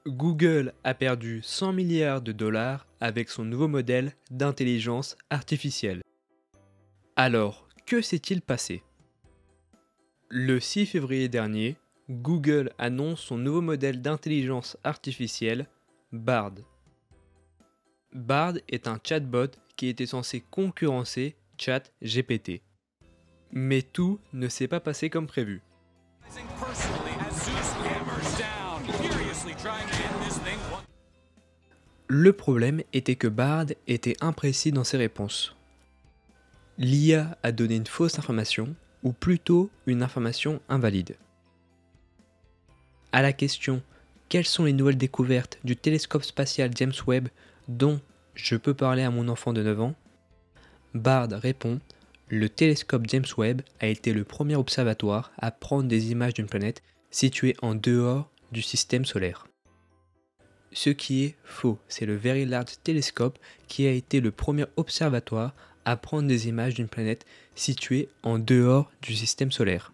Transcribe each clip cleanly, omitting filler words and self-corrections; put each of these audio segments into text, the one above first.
Google a perdu 100 milliards de dollars avec son nouveau modèle d'intelligence artificielle. Alors, que s'est-il passé? Le 6 février dernier, Google annonce son nouveau modèle d'intelligence artificielle, Bard. Bard est un chatbot qui était censé concurrencer ChatGPT. Mais tout ne s'est pas passé comme prévu. Le problème était que Bard était imprécis dans ses réponses. L'IA a donné une fausse information, ou plutôt une information invalide. À la question « Quelles sont les nouvelles découvertes du télescope spatial James Webb dont je peux parler à mon enfant de 9 ans ?» Bard répond « Le télescope James Webb a été le premier observatoire à prendre des images d'une planète située en dehors du système solaire. » Ce qui est faux, c'est le Very Large Telescope qui a été le premier observatoire à prendre des images d'une planète située en dehors du système solaire.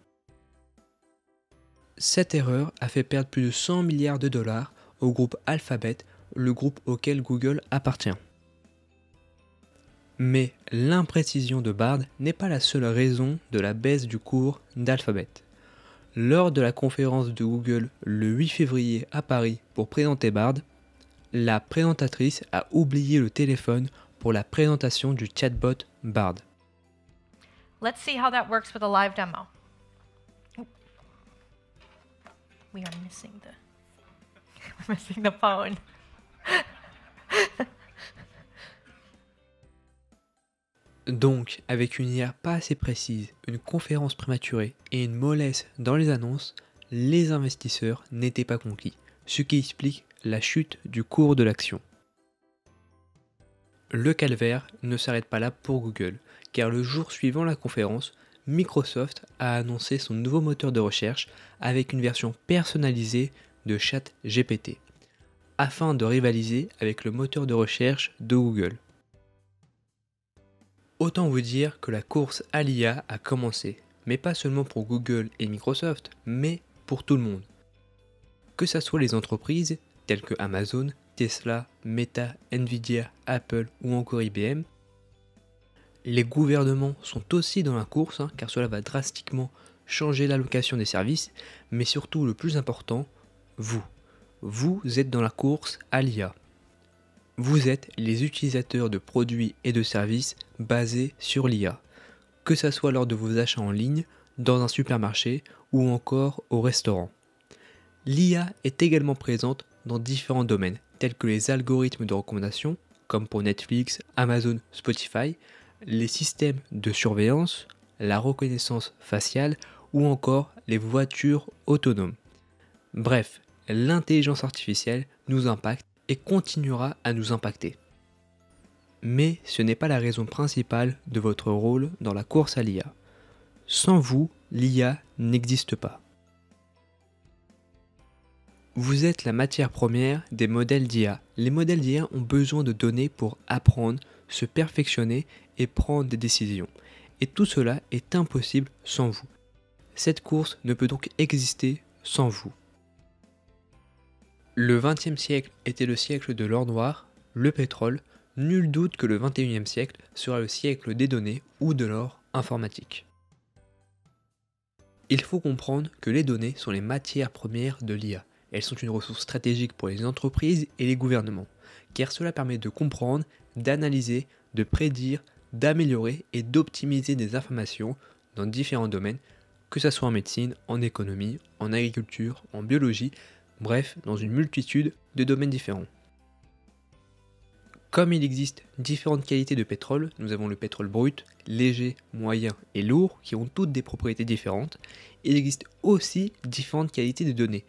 Cette erreur a fait perdre plus de 100 milliards de dollars au groupe Alphabet, le groupe auquel Google appartient. Mais l'imprécision de Bard n'est pas la seule raison de la baisse du cours d'Alphabet. Lors de la conférence de Google le 8 février à Paris pour présenter Bard, la présentatrice a oublié le téléphone pour la présentation du chatbot Bard. Let's see how that works with a live demo. We are missing we're missing the phone. Donc, avec une IA pas assez précise, une conférence prématurée et une mollesse dans les annonces, les investisseurs n'étaient pas conquis, ce qui explique la chute du cours de l'action. Le calvaire ne s'arrête pas là pour Google, car le jour suivant la conférence, Microsoft a annoncé son nouveau moteur de recherche avec une version personnalisée de ChatGPT, afin de rivaliser avec le moteur de recherche de Google. Autant vous dire que la course à l'IA a commencé, mais pas seulement pour Google et Microsoft, mais pour tout le monde. Que ce soit les entreprises telles que Amazon, Tesla, Meta, Nvidia, Apple ou encore IBM, les gouvernements sont aussi dans la course, car cela va drastiquement changer l'allocation des services, mais surtout le plus important, vous êtes dans la course à l'IA. Vous êtes les utilisateurs de produits et de services basés sur l'IA, que ce soit lors de vos achats en ligne, dans un supermarché ou encore au restaurant. L'IA est également présente dans différents domaines, tels que les algorithmes de recommandation, comme pour Netflix, Amazon, Spotify, les systèmes de surveillance, la reconnaissance faciale ou encore les voitures autonomes. Bref, l'intelligence artificielle nous impacte et continuera à nous impacter. Mais ce n'est pas la raison principale de votre rôle dans la course à l'IA. Sans vous, l'IA n'existe pas. Vous êtes la matière première des modèles d'IA. Les modèles d'IA ont besoin de données pour apprendre, se perfectionner et prendre des décisions. Et tout cela est impossible sans vous. Cette course ne peut donc exister sans vous. Le XXe siècle était le siècle de l'or noir, le pétrole. Nul doute que le XXIe siècle sera le siècle des données ou de l'or informatique. Il faut comprendre que les données sont les matières premières de l'IA. Elles sont une ressource stratégique pour les entreprises et les gouvernements, car cela permet de comprendre, d'analyser, de prédire, d'améliorer et d'optimiser des informations dans différents domaines, que ce soit en médecine, en économie, en agriculture, en biologie, bref, dans une multitude de domaines différents. Comme il existe différentes qualités de pétrole, nous avons le pétrole brut, léger, moyen et lourd, qui ont toutes des propriétés différentes. Il existe aussi différentes qualités de données.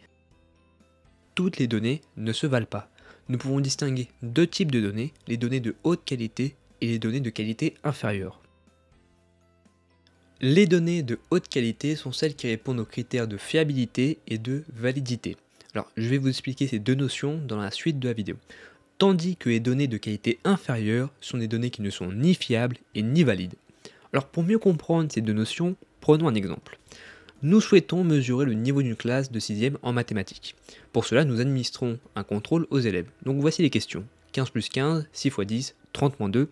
Toutes les données ne se valent pas. Nous pouvons distinguer deux types de données, les données de haute qualité et les données de qualité inférieure. Les données de haute qualité sont celles qui répondent aux critères de fiabilité et de validité. Alors, je vais vous expliquer ces deux notions dans la suite de la vidéo. Tandis que les données de qualité inférieure sont des données qui ne sont ni fiables et ni valides. Alors, pour mieux comprendre ces deux notions, prenons un exemple. Nous souhaitons mesurer le niveau d'une classe de 6e en mathématiques. Pour cela, nous administrons un contrôle aux élèves. Donc voici les questions. 15 plus 15, 6 fois 10, 30 moins 2,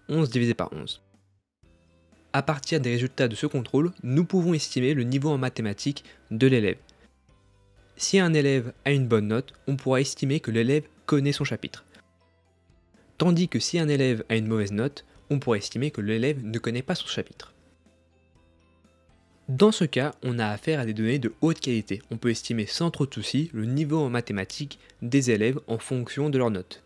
11 divisé par 11. À partir des résultats de ce contrôle, nous pouvons estimer le niveau en mathématiques de l'élève. Si un élève a une bonne note, on pourra estimer que l'élève connaît son chapitre. Tandis que si un élève a une mauvaise note, on pourra estimer que l'élève ne connaît pas son chapitre. Dans ce cas, on a affaire à des données de haute qualité. On peut estimer sans trop de soucis le niveau en mathématiques des élèves en fonction de leur note.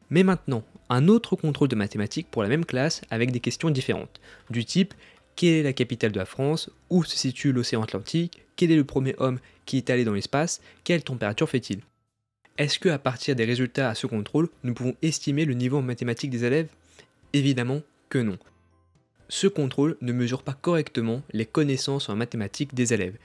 Mais maintenant, un autre contrôle de mathématiques pour la même classe avec des questions différentes, du type quelle est la capitale de la France, où se situe l'océan Atlantique, quel est le premier homme qui est allé dans l'espace, quelle température fait-il? Est-ce qu'à partir des résultats à ce contrôle, nous pouvons estimer le niveau en mathématiques des élèves? Évidemment que non. Ce contrôle ne mesure pas correctement les connaissances en mathématiques des élèves.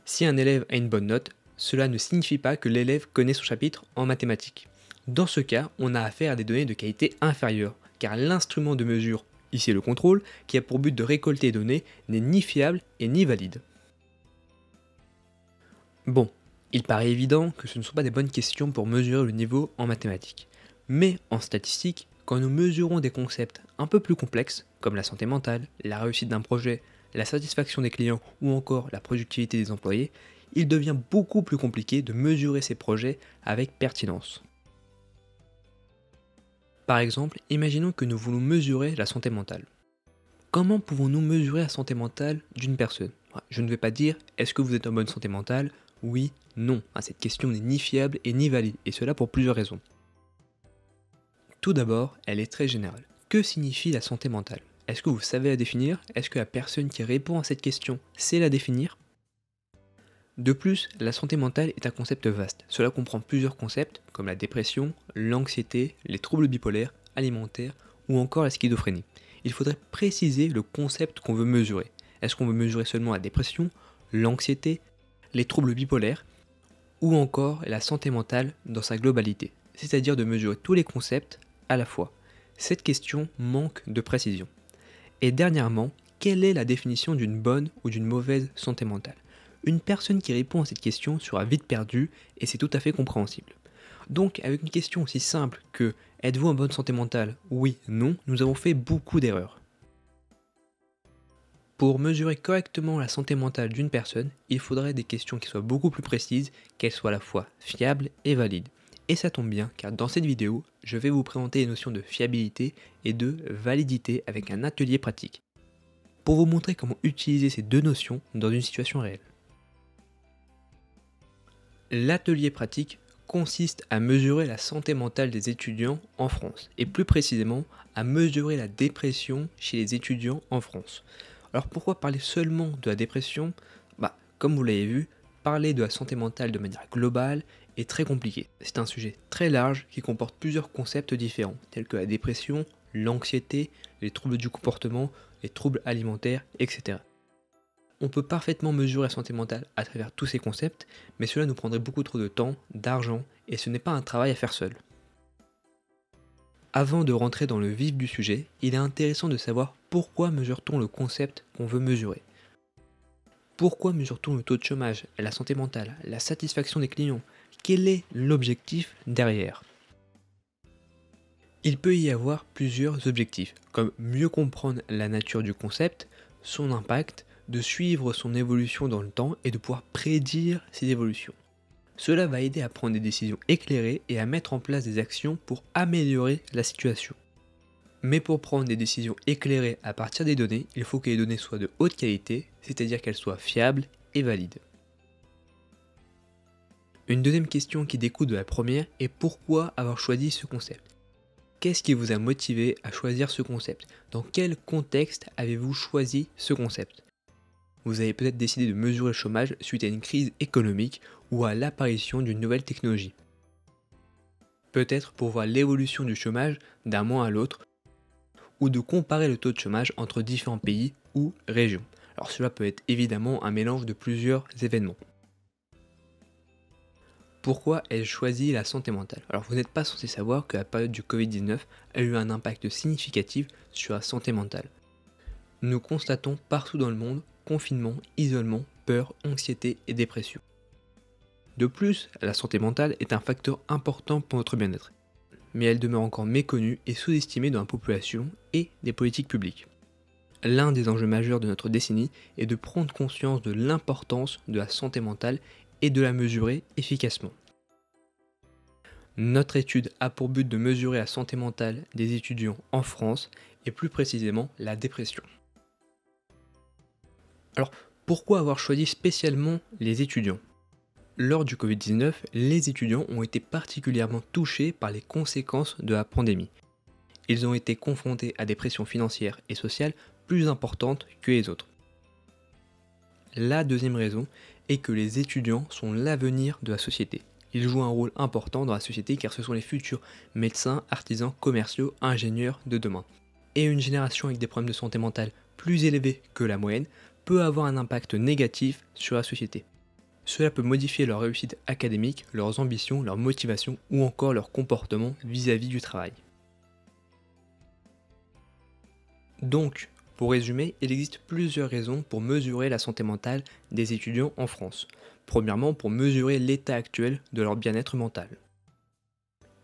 Si un élève a une bonne note, cela ne signifie pas que l'élève connaît son chapitre en mathématiques. Dans ce cas, on a affaire à des données de qualité inférieure, car l'instrument de mesure, ici le contrôle, qui a pour but de récolter les données, n'est ni fiable et ni valide. Bon, il paraît évident que ce ne sont pas des bonnes questions pour mesurer le niveau en mathématiques. Mais en statistique, quand nous mesurons des concepts un peu plus complexes, comme la santé mentale, la réussite d'un projet, la satisfaction des clients ou encore la productivité des employés, il devient beaucoup plus compliqué de mesurer ces projets avec pertinence. Par exemple, imaginons que nous voulons mesurer la santé mentale. Comment pouvons-nous mesurer la santé mentale d'une personne? Je ne vais pas dire « est-ce que vous êtes en bonne santé mentale ?» Oui, non. Cette question n'est ni fiable et ni valide, et cela pour plusieurs raisons. Tout d'abord, elle est très générale. Que signifie la santé mentale? Est-ce que vous savez la définir? Est-ce que la personne qui répond à cette question sait la définir? De plus, la santé mentale est un concept vaste. Cela comprend plusieurs concepts comme la dépression, l'anxiété, les troubles bipolaires, alimentaires ou encore la schizophrénie. Il faudrait préciser le concept qu'on veut mesurer. Est-ce qu'on veut mesurer seulement la dépression, l'anxiété, les troubles bipolaires ou encore la santé mentale dans sa globalité, c'est-à-dire de mesurer tous les concepts à la fois. Cette question manque de précision. Et dernièrement, quelle est la définition d'une bonne ou d'une mauvaise santé mentale? Une personne qui répond à cette question sera vite perdue et c'est tout à fait compréhensible. Donc avec une question aussi simple que « êtes-vous en bonne santé mentale? Oui, non », nous avons fait beaucoup d'erreurs. Pour mesurer correctement la santé mentale d'une personne, il faudrait des questions qui soient beaucoup plus précises, qu'elles soient à la fois fiables et valides. Et ça tombe bien car dans cette vidéo, je vais vous présenter les notions de fiabilité et de validité avec un atelier pratique, pour vous montrer comment utiliser ces deux notions dans une situation réelle. L'atelier pratique consiste à mesurer la santé mentale des étudiants en France, et plus précisément à mesurer la dépression chez les étudiants en France. Alors pourquoi parler seulement de la dépression? Comme vous l'avez vu, parler de la santé mentale de manière globale est très compliqué. C'est un sujet très large qui comporte plusieurs concepts différents, tels que la dépression, l'anxiété, les troubles du comportement, les troubles alimentaires, etc. On peut parfaitement mesurer la santé mentale à travers tous ces concepts, mais cela nous prendrait beaucoup trop de temps, d'argent, et ce n'est pas un travail à faire seul. Avant de rentrer dans le vif du sujet, il est intéressant de savoir pourquoi mesure-t-on le concept qu'on veut mesurer. Pourquoi mesure-t-on le taux de chômage, la santé mentale, la satisfaction des clients? Quel est l'objectif derrière? Il peut y avoir plusieurs objectifs, comme mieux comprendre la nature du concept, son impact, de suivre son évolution dans le temps et de pouvoir prédire ses évolutions. Cela va aider à prendre des décisions éclairées et à mettre en place des actions pour améliorer la situation. Mais pour prendre des décisions éclairées à partir des données, il faut que les données soient de haute qualité, c'est-à-dire qu'elles soient fiables et valides. Une deuxième question qui découle de la première est pourquoi avoir choisi ce concept? Qu'est-ce qui vous a motivé à choisir ce concept? Dans quel contexte avez-vous choisi ce concept? Vous avez peut-être décidé de mesurer le chômage suite à une crise économique ou à l'apparition d'une nouvelle technologie. Peut-être pour voir l'évolution du chômage d'un mois à l'autre, ou de comparer le taux de chômage entre différents pays ou régions. Alors cela peut être évidemment un mélange de plusieurs événements. Pourquoi ai-je choisi la santé mentale? Alors vous n'êtes pas censé savoir que la période du Covid-19 a eu un impact significatif sur la santé mentale. Nous constatons partout dans le monde confinement, isolement, peur, anxiété et dépression. De plus, la santé mentale est un facteur important pour notre bien-être, mais elle demeure encore méconnue et sous-estimée dans la population et des politiques publiques. L'un des enjeux majeurs de notre décennie est de prendre conscience de l'importance de la santé mentale et de la mesurer efficacement. Notre étude a pour but de mesurer la santé mentale des étudiants en France et plus précisément la dépression. Alors, pourquoi avoir choisi spécialement les étudiants ? Lors du Covid-19, les étudiants ont été particulièrement touchés par les conséquences de la pandémie. Ils ont été confrontés à des pressions financières et sociales plus importantes que les autres. La deuxième raison est que les étudiants sont l'avenir de la société. Ils jouent un rôle important dans la société car ce sont les futurs médecins, artisans, commerciaux, ingénieurs de demain. Et une génération avec des problèmes de santé mentale plus élevés que la moyenne peut avoir un impact négatif sur la société. Cela peut modifier leur réussite académique, leurs ambitions, leur motivation ou encore leur comportement vis-à-vis du travail. Donc, pour résumer, il existe plusieurs raisons pour mesurer la santé mentale des étudiants en France. Premièrement, pour mesurer l'état actuel de leur bien-être mental.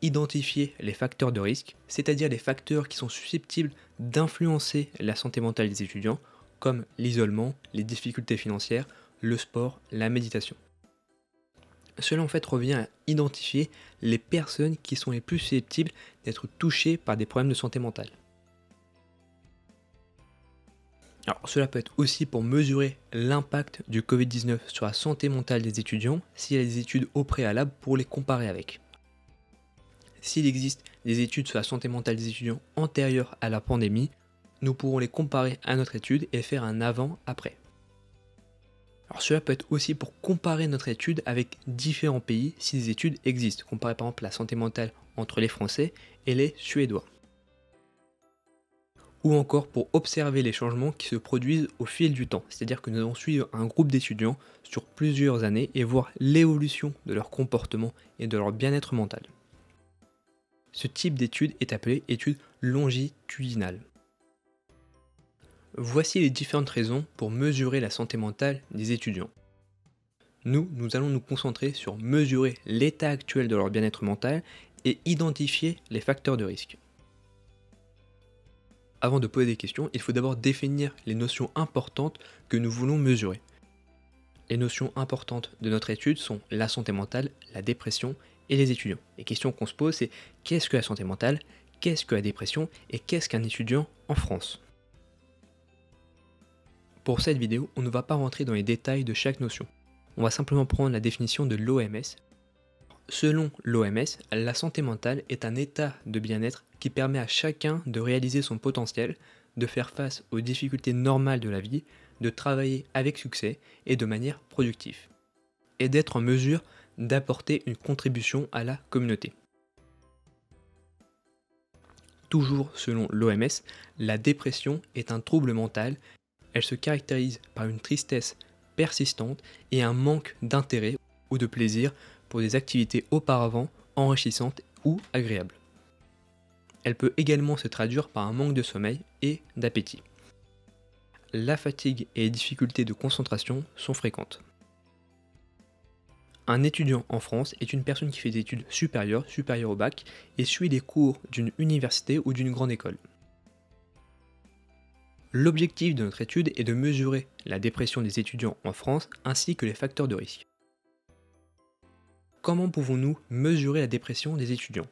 Identifier les facteurs de risque, c'est-à-dire les facteurs qui sont susceptibles d'influencer la santé mentale des étudiants, comme l'isolement, les difficultés financières, le sport, la méditation. Cela en fait revient à identifier les personnes qui sont les plus susceptibles d'être touchées par des problèmes de santé mentale. Alors, cela peut être aussi pour mesurer l'impact du Covid-19 sur la santé mentale des étudiants s'il y a des études au préalable pour les comparer avec. S'il existe des études sur la santé mentale des étudiants antérieures à la pandémie, nous pourrons les comparer à notre étude et faire un avant-après. Alors cela peut être aussi pour comparer notre étude avec différents pays si des études existent, comparer par exemple la santé mentale entre les Français et les Suédois. Ou encore pour observer les changements qui se produisent au fil du temps, c'est-à-dire que nous allons suivre un groupe d'étudiants sur plusieurs années et voir l'évolution de leur comportement et de leur bien-être mental. Ce type d'étude est appelé étude longitudinale. Voici les différentes raisons pour mesurer la santé mentale des étudiants. Nous allons nous concentrer sur mesurer l'état actuel de leur bien-être mental et identifier les facteurs de risque. Avant de poser des questions, il faut d'abord définir les notions importantes que nous voulons mesurer. Les notions importantes de notre étude sont la santé mentale, la dépression et les étudiants. Les questions qu'on se pose, c'est qu'est-ce que la santé mentale, qu'est-ce que la dépression et qu'est-ce qu'un étudiant en France ? Pour cette vidéo, on ne va pas rentrer dans les détails de chaque notion. On va simplement prendre la définition de l'OMS. Selon l'OMS, la santé mentale est un état de bien-être qui permet à chacun de réaliser son potentiel, de faire face aux difficultés normales de la vie, de travailler avec succès et de manière productive, et d'être en mesure d'apporter une contribution à la communauté. Toujours selon l'OMS, la dépression est un trouble mental. Elle se caractérise par une tristesse persistante et un manque d'intérêt ou de plaisir pour des activités auparavant enrichissantes ou agréables. Elle peut également se traduire par un manque de sommeil et d'appétit. La fatigue et les difficultés de concentration sont fréquentes. Un étudiant en France est une personne qui fait des études supérieures au bac, et suit les cours d'une université ou d'une grande école. L'objectif de notre étude est de mesurer la dépression des étudiants en France ainsi que les facteurs de risque. Comment pouvons-nous mesurer la dépression des étudiants ?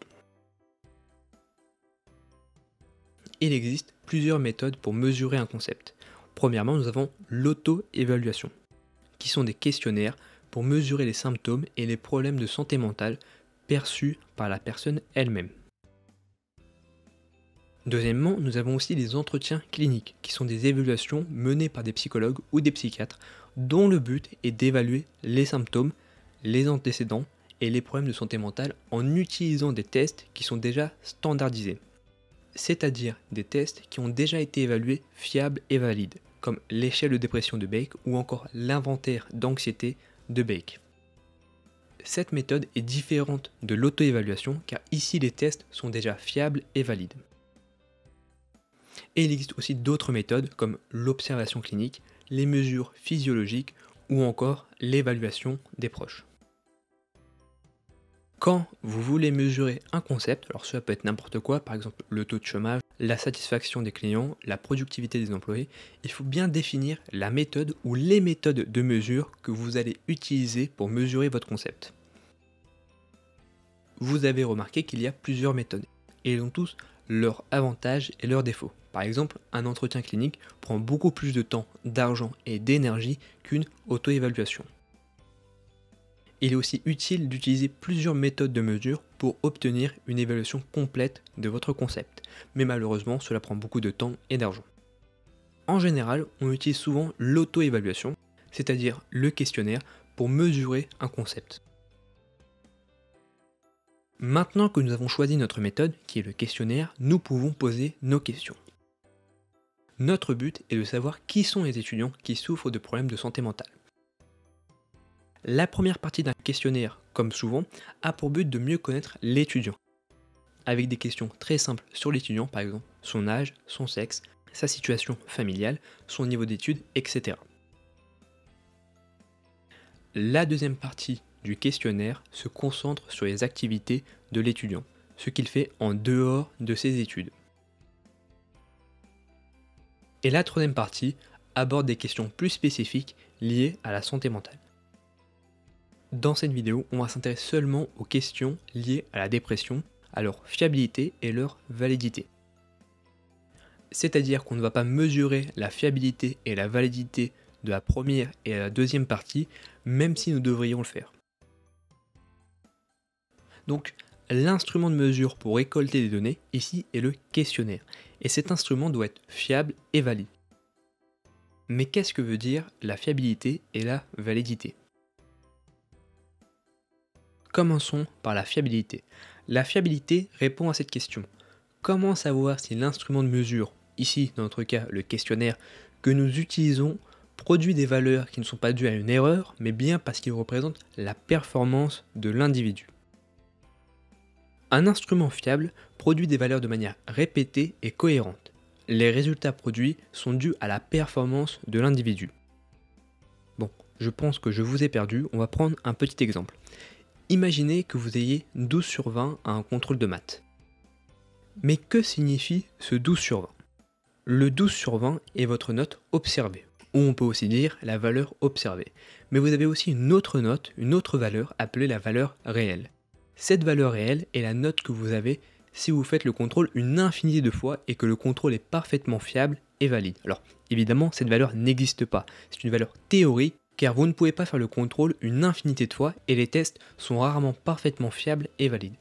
Il existe plusieurs méthodes pour mesurer un concept. Premièrement, nous avons l'auto-évaluation, qui sont des questionnaires pour mesurer les symptômes et les problèmes de santé mentale perçus par la personne elle-même. Deuxièmement, nous avons aussi des entretiens cliniques, qui sont des évaluations menées par des psychologues ou des psychiatres, dont le but est d'évaluer les symptômes, les antécédents et les problèmes de santé mentale en utilisant des tests qui sont déjà standardisés, c'est-à-dire des tests qui ont déjà été évalués fiables et valides, comme l'échelle de dépression de Bake ou encore l'inventaire d'anxiété de Bake. Cette méthode est différente de l'auto-évaluation car ici les tests sont déjà fiables et valides. Et il existe aussi d'autres méthodes comme l'observation clinique, les mesures physiologiques ou encore l'évaluation des proches. Quand vous voulez mesurer un concept, alors cela peut être n'importe quoi, par exemple le taux de chômage, la satisfaction des clients, la productivité des employés, il faut bien définir la méthode ou les méthodes de mesure que vous allez utiliser pour mesurer votre concept. Vous avez remarqué qu'il y a plusieurs méthodes, et ils ont tous leurs avantages et leurs défauts. Par exemple, un entretien clinique prend beaucoup plus de temps, d'argent et d'énergie qu'une auto-évaluation. Il est aussi utile d'utiliser plusieurs méthodes de mesure pour obtenir une évaluation complète de votre concept, mais malheureusement cela prend beaucoup de temps et d'argent. En général, on utilise souvent l'auto-évaluation, c'est-à-dire le questionnaire, pour mesurer un concept. Maintenant que nous avons choisi notre méthode, qui est le questionnaire, nous pouvons poser nos questions. Notre but est de savoir qui sont les étudiants qui souffrent de problèmes de santé mentale. La première partie d'un questionnaire, comme souvent, a pour but de mieux connaître l'étudiant, avec des questions très simples sur l'étudiant, par exemple son âge, son sexe, sa situation familiale, son niveau d'études, etc. La deuxième partie du questionnaire se concentre sur les activités de l'étudiant, ce qu'il fait en dehors de ses études. Et la troisième partie aborde des questions plus spécifiques liées à la santé mentale. Dans cette vidéo, on va s'intéresser seulement aux questions liées à la dépression, à leur fiabilité et leur validité. C'est-à-dire qu'on ne va pas mesurer la fiabilité et la validité de la première et la deuxième partie, même si nous devrions le faire. Donc, l'instrument de mesure pour récolter des données, ici, est le questionnaire. Et cet instrument doit être fiable et valide. Mais qu'est-ce que veut dire la fiabilité et la validité ? Commençons par la fiabilité. La fiabilité répond à cette question. Comment savoir si l'instrument de mesure, ici dans notre cas le questionnaire, que nous utilisons produit des valeurs qui ne sont pas dues à une erreur, mais bien parce qu'il représente la performance de l'individu. Un instrument fiable produit des valeurs de manière répétée et cohérente. Les résultats produits sont dus à la performance de l'individu. Bon, je pense que je vous ai perdu, on va prendre un petit exemple. Imaginez que vous ayez 12 sur 20 à un contrôle de maths. Mais que signifie ce 12 sur 20 ? Le 12 sur 20 est votre note observée, ou on peut aussi dire la valeur observée. Mais vous avez aussi une autre note, une autre valeur appelée la valeur réelle. Cette valeur réelle est la note que vous avez si vous faites le contrôle une infinité de fois et que le contrôle est parfaitement fiable et valide. Alors évidemment, cette valeur n'existe pas, c'est une valeur théorique car vous ne pouvez pas faire le contrôle une infinité de fois et les tests sont rarement parfaitement fiables et valides.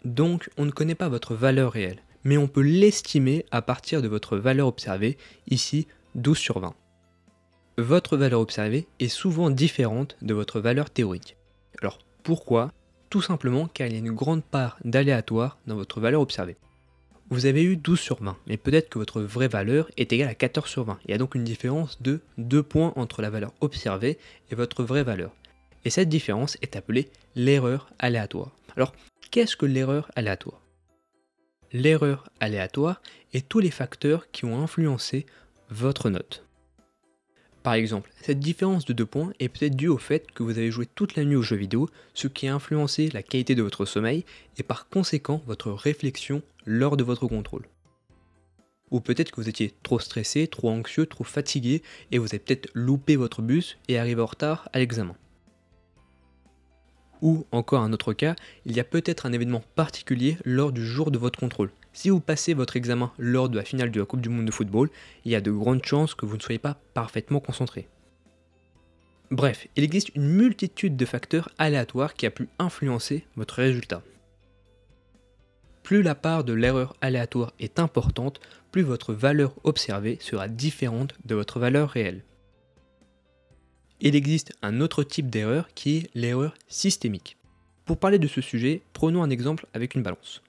Donc on ne connaît pas votre valeur réelle, mais on peut l'estimer à partir de votre valeur observée, ici 12 sur 20. Votre valeur observée est souvent différente de votre valeur théorique. Alors pourquoi ? Tout simplement car il y a une grande part d'aléatoire dans votre valeur observée. Vous avez eu 12 sur 20, mais peut-être que votre vraie valeur est égale à 14 sur 20. Il y a donc une différence de 2 points entre la valeur observée et votre vraie valeur. Et cette différence est appelée l'erreur aléatoire. Alors, qu'est-ce que l'erreur aléatoire ? L'erreur aléatoire est tous les facteurs qui ont influencé votre note. Par exemple, cette différence de 2 points est peut-être due au fait que vous avez joué toute la nuit aux jeux vidéo, ce qui a influencé la qualité de votre sommeil et par conséquent votre réflexion lors de votre contrôle. Ou peut-être que vous étiez trop stressé, trop anxieux, trop fatigué et vous avez peut-être loupé votre bus et arrivé en retard à l'examen. Ou encore un autre cas, il y a peut-être un événement particulier lors du jour de votre contrôle. Si vous passez votre examen lors de la finale de la Coupe du Monde de football, il y a de grandes chances que vous ne soyez pas parfaitement concentré. Bref, il existe une multitude de facteurs aléatoires qui a pu influencer votre résultat. Plus la part de l'erreur aléatoire est importante, plus votre valeur observée sera différente de votre valeur réelle. Il existe un autre type d'erreur qui est l'erreur systémique. Pour parler de ce sujet, prenons un exemple avec une balance.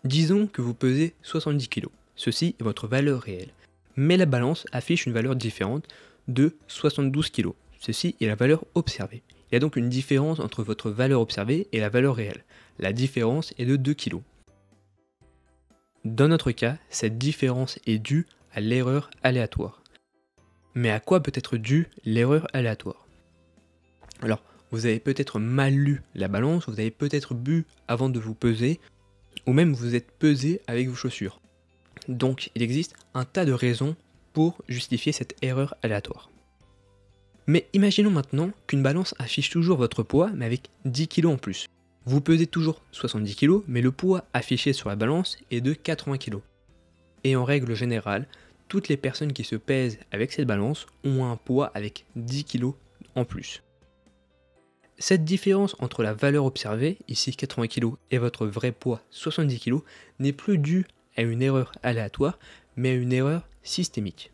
Disons que vous pesez 70 kg, ceci est votre valeur réelle, mais la balance affiche une valeur différente de 72 kg, ceci est la valeur observée. Il y a donc une différence entre votre valeur observée et la valeur réelle, la différence est de 2 kg. Dans notre cas, cette différence est due à l'erreur aléatoire. Mais à quoi peut être due l'erreur aléatoire? Alors, vous avez peut-être mal lu la balance, vous avez peut-être bu avant de vous peser, ou même vous êtes pesé avec vos chaussures. Donc, il existe un tas de raisons pour justifier cette erreur aléatoire. Mais imaginons maintenant qu'une balance affiche toujours votre poids, mais avec 10 kg en plus. Vous pesez toujours 70 kg, mais le poids affiché sur la balance est de 80 kg. Et en règle générale, toutes les personnes qui se pèsent avec cette balance ont un poids avec 10 kg en plus. Cette différence entre la valeur observée, ici 80 kg, et votre vrai poids 70 kg, n'est plus due à une erreur aléatoire, mais à une erreur systémique.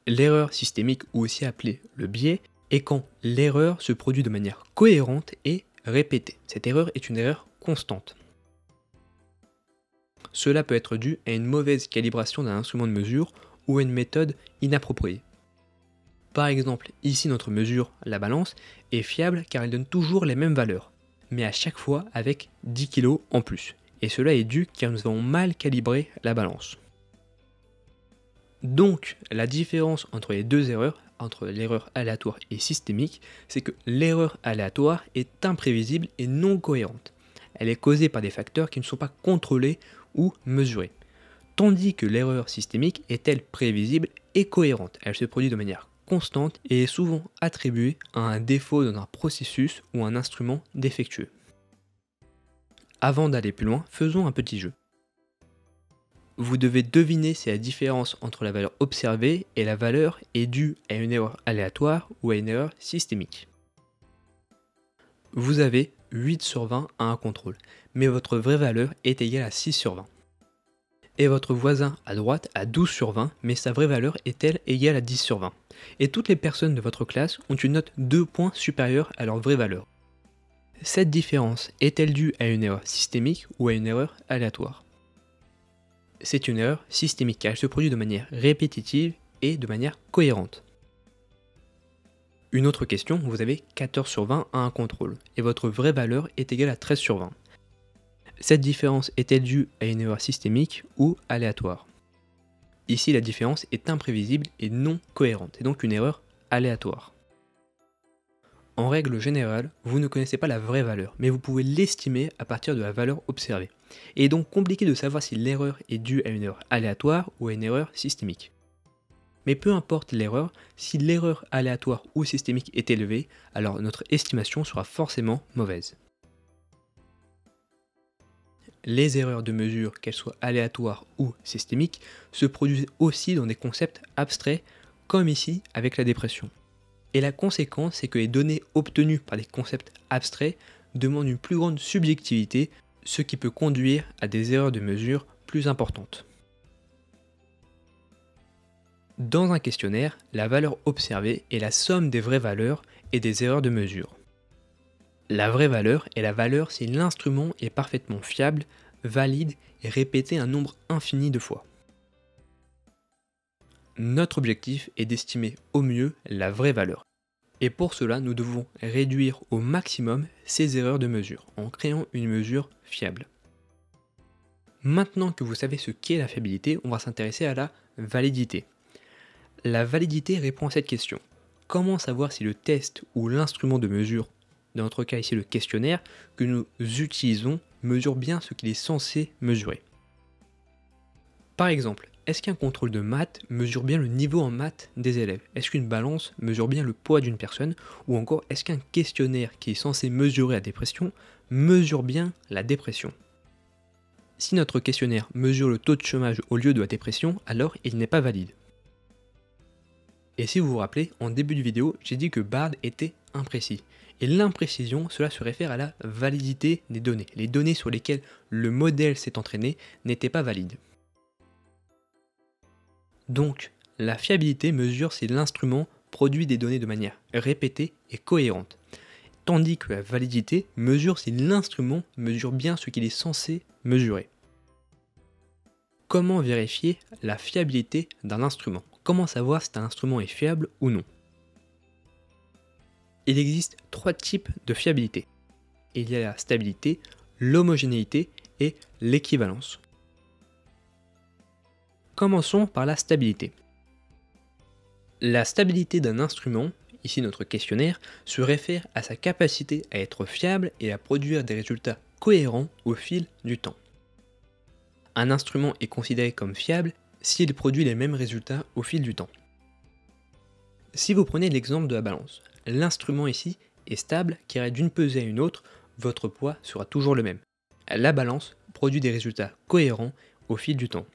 L'erreur systémique, ou aussi appelée le biais, est quand l'erreur se produit de manière cohérente et répétée. Cette erreur est une erreur constante. Cela peut être dû à une mauvaise calibration d'un instrument de mesure ou à une méthode inappropriée. Par exemple, ici notre mesure, la balance, est fiable car elle donne toujours les mêmes valeurs, mais à chaque fois avec 10 kg en plus. Et cela est dû car nous avons mal calibré la balance. Donc, la différence entre les deux erreurs, entre l'erreur aléatoire et systémique, c'est que l'erreur aléatoire est imprévisible et non cohérente. Elle est causée par des facteurs qui ne sont pas contrôlés ou mesurés. Tandis que l'erreur systémique est elle prévisible et cohérente. Elle se produit de manière constante et est souvent attribuée à un défaut dans un processus ou un instrument défectueux. Avant d'aller plus loin, faisons un petit jeu. Vous devez deviner si la différence entre la valeur observée et la valeur est due à une erreur aléatoire ou à une erreur systémique. Vous avez 8 sur 20 à un contrôle, mais votre vraie valeur est égale à 6 sur 20. Et votre voisin à droite a 12 sur 20, mais sa vraie valeur est-elle égale à 10 sur 20. Et toutes les personnes de votre classe ont une note 2 points supérieure à leur vraie valeur. Cette différence est-elle due à une erreur systémique ou à une erreur aléatoire? C'est une erreur systémique car elle se produit de manière répétitive et de manière cohérente. Une autre question, vous avez 14 sur 20 à un contrôle, et votre vraie valeur est égale à 13 sur 20. Cette différence est-elle due à une erreur systémique ou aléatoire? Ici, la différence est imprévisible et non cohérente, et donc une erreur aléatoire. En règle générale, vous ne connaissez pas la vraie valeur, mais vous pouvez l'estimer à partir de la valeur observée. Et il est donc compliqué de savoir si l'erreur est due à une erreur aléatoire ou à une erreur systémique. Mais peu importe l'erreur, si l'erreur aléatoire ou systémique est élevée, alors notre estimation sera forcément mauvaise. Les erreurs de mesure, qu'elles soient aléatoires ou systémiques, se produisent aussi dans des concepts abstraits, comme ici avec la dépression. Et la conséquence, c'est que les données obtenues par des concepts abstraits demandent une plus grande subjectivité, ce qui peut conduire à des erreurs de mesure plus importantes. Dans un questionnaire, la valeur observée est la somme des vraies valeurs et des erreurs de mesure. La vraie valeur est la valeur si l'instrument est parfaitement fiable, valide et répété un nombre infini de fois. Notre objectif est d'estimer au mieux la vraie valeur. Et pour cela, nous devons réduire au maximum ces erreurs de mesure en créant une mesure fiable. Maintenant que vous savez ce qu'est la fiabilité, on va s'intéresser à la validité. La validité répond à cette question. Comment savoir si le test ou l'instrument de mesure, dans notre cas ici le questionnaire, que nous utilisons mesure bien ce qu'il est censé mesurer? Par exemple, est-ce qu'un contrôle de maths mesure bien le niveau en maths des élèves? Est-ce qu'une balance mesure bien le poids d'une personne? Ou encore, est-ce qu'un questionnaire qui est censé mesurer la dépression mesure bien la dépression? Si notre questionnaire mesure le taux de chômage au lieu de la dépression, alors il n'est pas valide. Et si vous vous rappelez, en début de vidéo, j'ai dit que Bard était imprécis. Et l'imprécision, cela se réfère à la validité des données. Les données sur lesquelles le modèle s'est entraîné n'étaient pas valides. Donc, la fiabilité mesure si l'instrument produit des données de manière répétée et cohérente, tandis que la validité mesure si l'instrument mesure bien ce qu'il est censé mesurer. Comment vérifier la fiabilité d'un instrument? Comment savoir si un instrument est fiable ou non? Il existe 3 types de fiabilité. Il y a la stabilité, l'homogénéité et l'équivalence. Commençons par la stabilité. La stabilité d'un instrument, ici notre questionnaire, se réfère à sa capacité à être fiable et à produire des résultats cohérents au fil du temps. Un instrument est considéré comme fiable s'il produit les mêmes résultats au fil du temps. Si vous prenez l'exemple de la balance, l'instrument ici est stable car d'une pesée à une autre, votre poids sera toujours le même. La balance produit des résultats cohérents au fil du temps.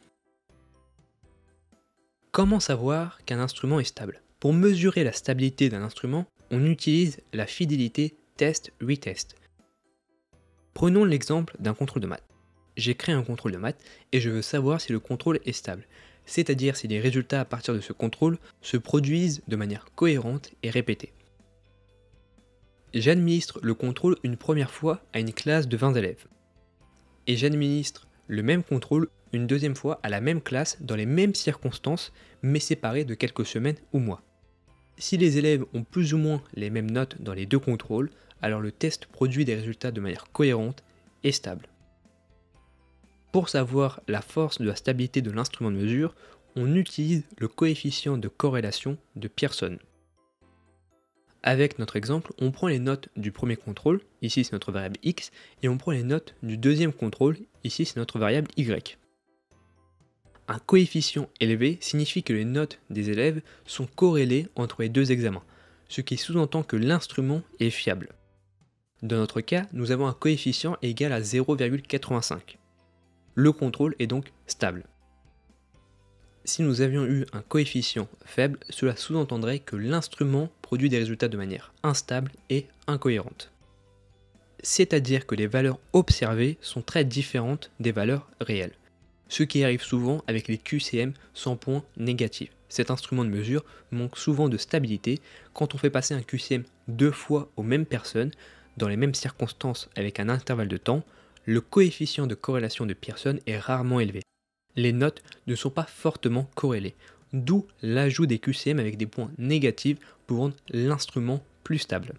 Comment savoir qu'un instrument est stable? Pour mesurer la stabilité d'un instrument, on utilise la fidélité test-retest. Prenons l'exemple d'un contrôle de maths. J'ai créé un contrôle de maths et je veux savoir si le contrôle est stable, c'est-à-dire si les résultats à partir de ce contrôle se produisent de manière cohérente et répétée. J'administre le contrôle une première fois à une classe de 20 élèves. Et j'administre le même contrôle une deuxième fois à la même classe dans les mêmes circonstances, mais séparées de quelques semaines ou mois. Si les élèves ont plus ou moins les mêmes notes dans les deux contrôles, alors le test produit des résultats de manière cohérente et stable. Pour savoir la force de la stabilité de l'instrument de mesure, on utilise le coefficient de corrélation de Pearson. Avec notre exemple, on prend les notes du premier contrôle, ici c'est notre variable x, et on prend les notes du deuxième contrôle, ici c'est notre variable y. Un coefficient élevé signifie que les notes des élèves sont corrélées entre les deux examens, ce qui sous-entend que l'instrument est fiable. Dans notre cas, nous avons un coefficient égal à 0,85. Le contrôle est donc stable. Si nous avions eu un coefficient faible, cela sous-entendrait que l'instrument produit des résultats de manière instable et incohérente. C'est-à-dire que les valeurs observées sont très différentes des valeurs réelles. Ce qui arrive souvent avec les QCM sans points négatifs. Cet instrument de mesure manque souvent de stabilité. Quand on fait passer un QCM deux fois aux mêmes personnes, dans les mêmes circonstances avec un intervalle de temps, le coefficient de corrélation de Pearson est rarement élevé. Les notes ne sont pas fortement corrélées, d'où l'ajout des QCM avec des points négatifs pour rendre l'instrument plus stable.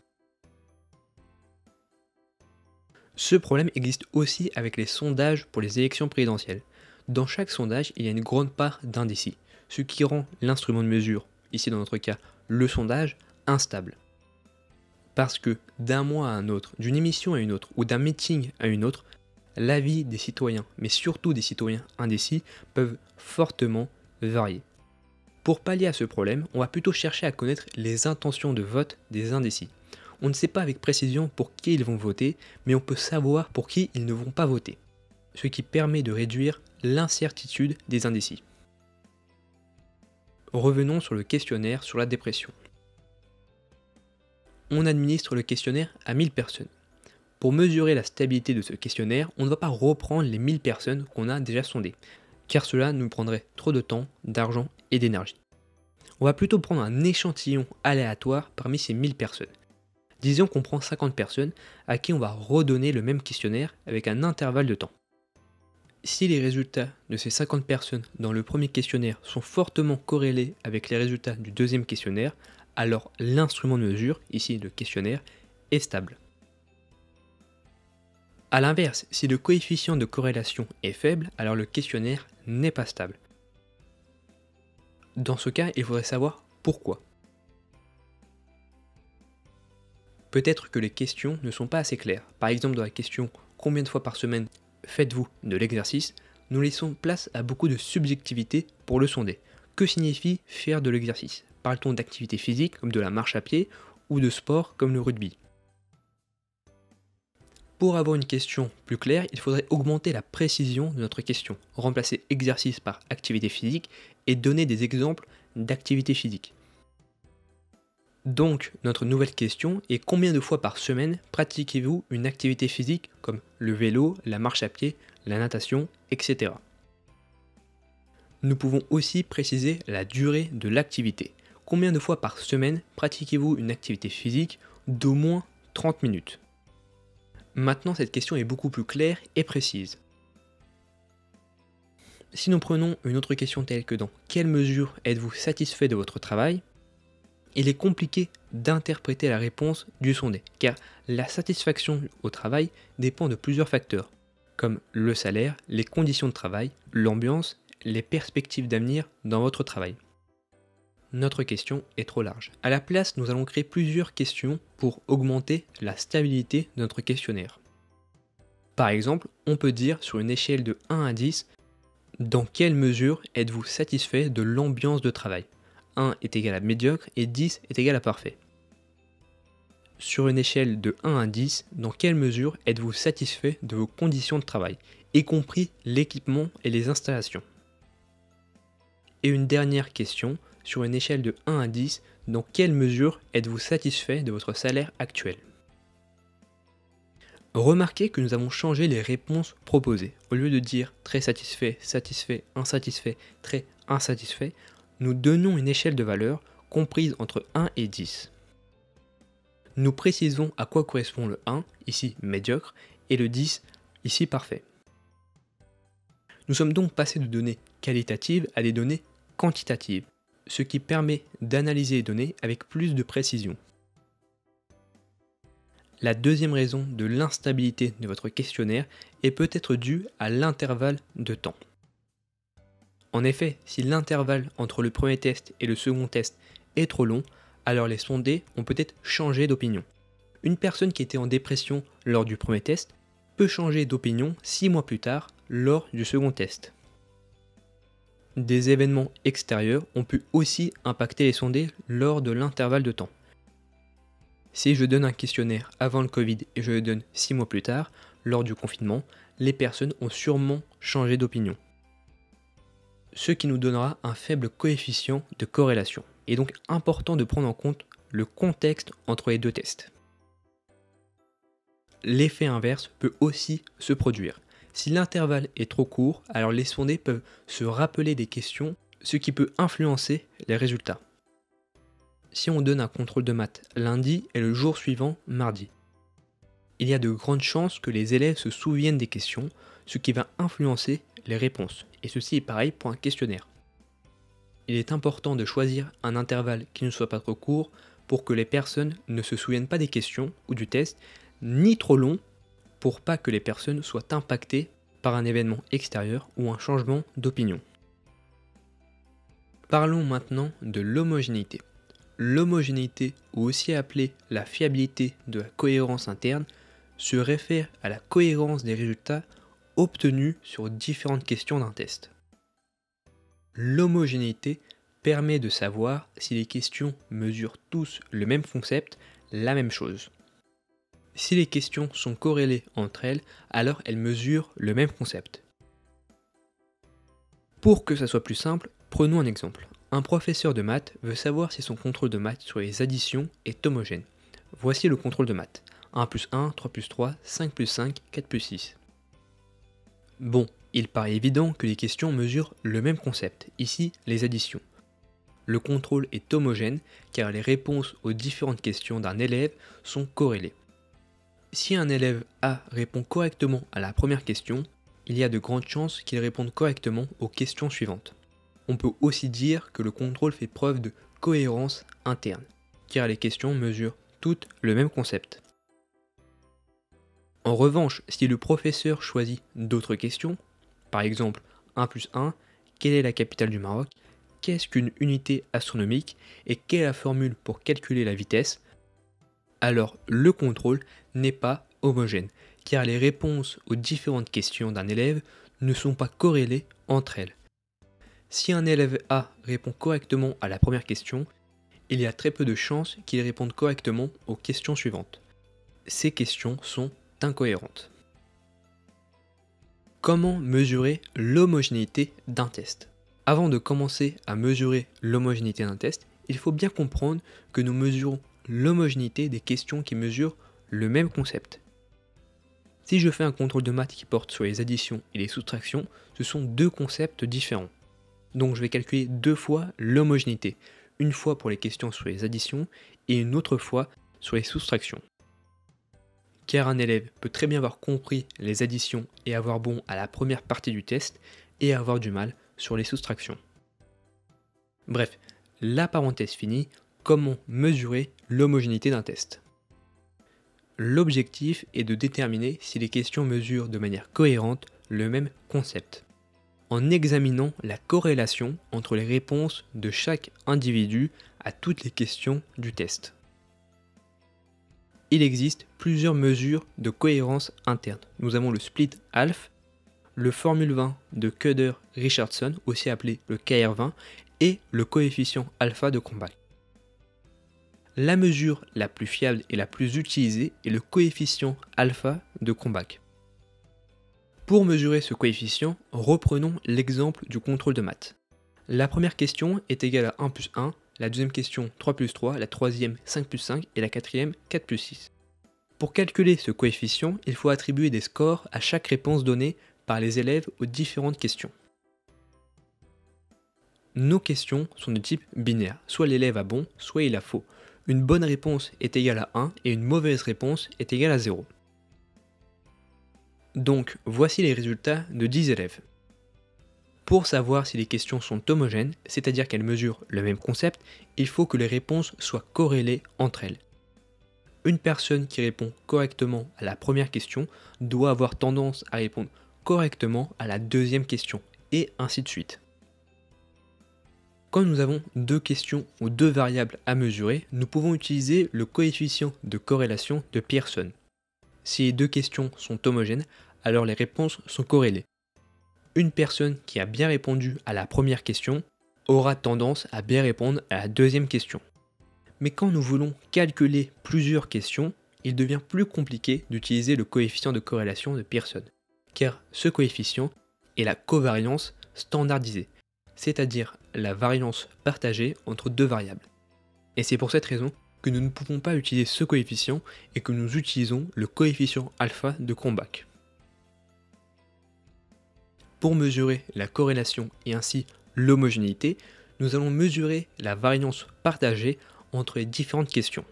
Ce problème existe aussi avec les sondages pour les élections présidentielles. Dans chaque sondage, il y a une grande part d'indécis, ce qui rend l'instrument de mesure, ici dans notre cas le sondage, instable. Parce que d'un mois à un autre, d'une émission à une autre ou d'un meeting à une autre, l'avis des citoyens, mais surtout des citoyens indécis, peuvent fortement varier. Pour pallier à ce problème, on va plutôt chercher à connaître les intentions de vote des indécis. On ne sait pas avec précision pour qui ils vont voter, mais on peut savoir pour qui ils ne vont pas voter, ce qui permet de réduire l'incertitude des indécis. Revenons sur le questionnaire sur la dépression. On administre le questionnaire à 1000 personnes. Pour mesurer la stabilité de ce questionnaire, on ne va pas reprendre les 1000 personnes qu'on a déjà sondées, car cela nous prendrait trop de temps, d'argent et d'énergie. On va plutôt prendre un échantillon aléatoire parmi ces 1000 personnes. Disons qu'on prend 50 personnes à qui on va redonner le même questionnaire avec un intervalle de temps. Si les résultats de ces 50 personnes dans le premier questionnaire sont fortement corrélés avec les résultats du deuxième questionnaire, alors l'instrument de mesure, ici le questionnaire, est stable. A l'inverse, si le coefficient de corrélation est faible, alors le questionnaire n'est pas stable. Dans ce cas, il faudrait savoir pourquoi. Peut-être que les questions ne sont pas assez claires. Par exemple, dans la question « Combien de fois par semaine faites-vous de l'exercice ?», nous laissons place à beaucoup de subjectivité pour le sonder. Que signifie faire de l'exercice? Parle-t-on d'activité physique comme de la marche à pied ou de sport comme le rugby? Pour avoir une question plus claire, il faudrait augmenter la précision de notre question, remplacer exercice par activité physique et donner des exemples d'activité physique. Donc, notre nouvelle question est combien de fois par semaine pratiquez-vous une activité physique comme le vélo, la marche à pied, la natation, etc. Nous pouvons aussi préciser la durée de l'activité. Combien de fois par semaine pratiquez-vous une activité physique d'au moins 30 minutes? Maintenant, cette question est beaucoup plus claire et précise. Si nous prenons une autre question telle que dans « Quelle mesure êtes-vous satisfait de votre travail ?», il est compliqué d'interpréter la réponse du sondé, car la satisfaction au travail dépend de plusieurs facteurs, comme le salaire, les conditions de travail, l'ambiance, les perspectives d'avenir dans votre travail. notre question est trop large. À la place, nous allons créer plusieurs questions pour augmenter la stabilité de notre questionnaire. Par exemple, on peut dire sur une échelle de 1 à 10, dans quelle mesure êtes-vous satisfait de l'ambiance de travail? 1 est égal à médiocre et 10 est égal à parfait. Sur une échelle de 1 à 10, dans quelle mesure êtes-vous satisfait de vos conditions de travail, y compris l'équipement et les installations? Et une dernière question, sur une échelle de 1 à 10, dans quelle mesure êtes-vous satisfait de votre salaire actuel? Remarquez que nous avons changé les réponses proposées. Au lieu de dire très satisfait, satisfait, insatisfait, très insatisfait, nous donnons une échelle de valeurs comprise entre 1 et 10. Nous précisons à quoi correspond le 1, ici médiocre, et le 10, ici parfait. Nous sommes donc passés de données qualitatives à des données quantitatives, ce qui permet d'analyser les données avec plus de précision. La deuxième raison de l'instabilité de votre questionnaire est peut-être due à l'intervalle de temps. En effet, si l'intervalle entre le premier test et le second test est trop long, alors les sondés ont peut-être changé d'opinion. Une personne qui était en dépression lors du premier test peut changer d'opinion 6 mois plus tard lors du second test. Des événements extérieurs ont pu aussi impacter les sondés lors de l'intervalle de temps. Si je donne un questionnaire avant le Covid et je le donne 6 mois plus tard, lors du confinement, les personnes ont sûrement changé d'opinion. Ce qui nous donnera un faible coefficient de corrélation. Il est donc important de prendre en compte le contexte entre les deux tests. L'effet inverse peut aussi se produire. Si l'intervalle est trop court, alors les sondés peuvent se rappeler des questions, ce qui peut influencer les résultats. Si on donne un contrôle de maths lundi et le jour suivant mardi, il y a de grandes chances que les élèves se souviennent des questions, ce qui va influencer les réponses. Et ceci est pareil pour un questionnaire. Il est important de choisir un intervalle qui ne soit pas trop court pour que les personnes ne se souviennent pas des questions ou du test, ni trop long pour pas que les personnes soient impactées par un événement extérieur ou un changement d'opinion. Parlons maintenant de l'homogénéité. L'homogénéité, ou aussi appelée la fiabilité de la cohérence interne, se réfère à la cohérence des résultats obtenus sur différentes questions d'un test. L'homogénéité permet de savoir si les questions mesurent tous le même concept, la même chose. Si les questions sont corrélées entre elles, alors elles mesurent le même concept. Pour que ça soit plus simple, prenons un exemple. Un professeur de maths veut savoir si son contrôle de maths sur les additions est homogène. Voici le contrôle de maths. 1 plus 1, 3 plus 3, 5 plus 5, 4 plus 6. Bon, il paraît évident que les questions mesurent le même concept, ici les additions. Le contrôle est homogène car les réponses aux différentes questions d'un élève sont corrélées. Si un élève A répond correctement à la première question, il y a de grandes chances qu'il réponde correctement aux questions suivantes. On peut aussi dire que le contrôle fait preuve de cohérence interne, car les questions mesurent toutes le même concept. En revanche, si le professeur choisit d'autres questions, par exemple 1 plus 1, quelle est la capitale du Maroc, qu'est-ce qu'une unité astronomique et quelle est la formule pour calculer la vitesse, alors le contrôle n'est pas homogène, car les réponses aux différentes questions d'un élève ne sont pas corrélées entre elles. Si un élève A répond correctement à la première question, il y a très peu de chances qu'il réponde correctement aux questions suivantes. Ces questions sont incohérentes. Comment mesurer l'homogénéité d'un test? Avant de commencer à mesurer l'homogénéité d'un test, il faut bien comprendre que nous mesurons l'homogénéité des questions qui mesurent le même concept. Si je fais un contrôle de maths qui porte sur les additions et les soustractions, ce sont deux concepts différents. Donc je vais calculer deux fois l'homogénéité, une fois pour les questions sur les additions et une autre fois sur les soustractions. Car un élève peut très bien avoir compris les additions et avoir bon à la première partie du test et avoir du mal sur les soustractions. Bref, la parenthèse finie, comment mesurer l'homogénéité d'un test? L'objectif est de déterminer si les questions mesurent de manière cohérente le même concept. en examinant la corrélation entre les réponses de chaque individu à toutes les questions du test. Il existe plusieurs mesures de cohérence interne. Nous avons le split alpha, le formule 20 de Cudder-Richardson, aussi appelé le KR20, et le coefficient alpha de Cronbach. La mesure la plus fiable et la plus utilisée est le coefficient alpha de Cronbach. Pour mesurer ce coefficient, reprenons l'exemple du contrôle de maths. La première question est égale à 1 plus 1, la deuxième question 3 plus 3, la troisième 5 plus 5 et la quatrième 4 plus 6. Pour calculer ce coefficient, il faut attribuer des scores à chaque réponse donnée par les élèves aux différentes questions. Nos questions sont de type binaire, soit l'élève a bon, soit il a faux. Une bonne réponse est égale à 1 et une mauvaise réponse est égale à 0. Donc voici les résultats de 10 élèves. Pour savoir si les questions sont homogènes, c'est-à-dire qu'elles mesurent le même concept, il faut que les réponses soient corrélées entre elles. Une personne qui répond correctement à la première question doit avoir tendance à répondre correctement à la deuxième question, et ainsi de suite. Quand nous avons deux questions ou deux variables à mesurer, nous pouvons utiliser le coefficient de corrélation de Pearson. Si les deux questions sont homogènes, alors les réponses sont corrélées. Une personne qui a bien répondu à la première question aura tendance à bien répondre à la deuxième question. Mais quand nous voulons calculer plusieurs questions, il devient plus compliqué d'utiliser le coefficient de corrélation de Pearson, car ce coefficient est la covariance standardisée, c'est-à-dire la variance partagée entre deux variables. Et c'est pour cette raison que nous ne pouvons pas utiliser ce coefficient et que nous utilisons le coefficient alpha de Cronbach. Pour mesurer la corrélation et ainsi l'homogénéité, nous allons mesurer la variance partagée entre les différentes questions.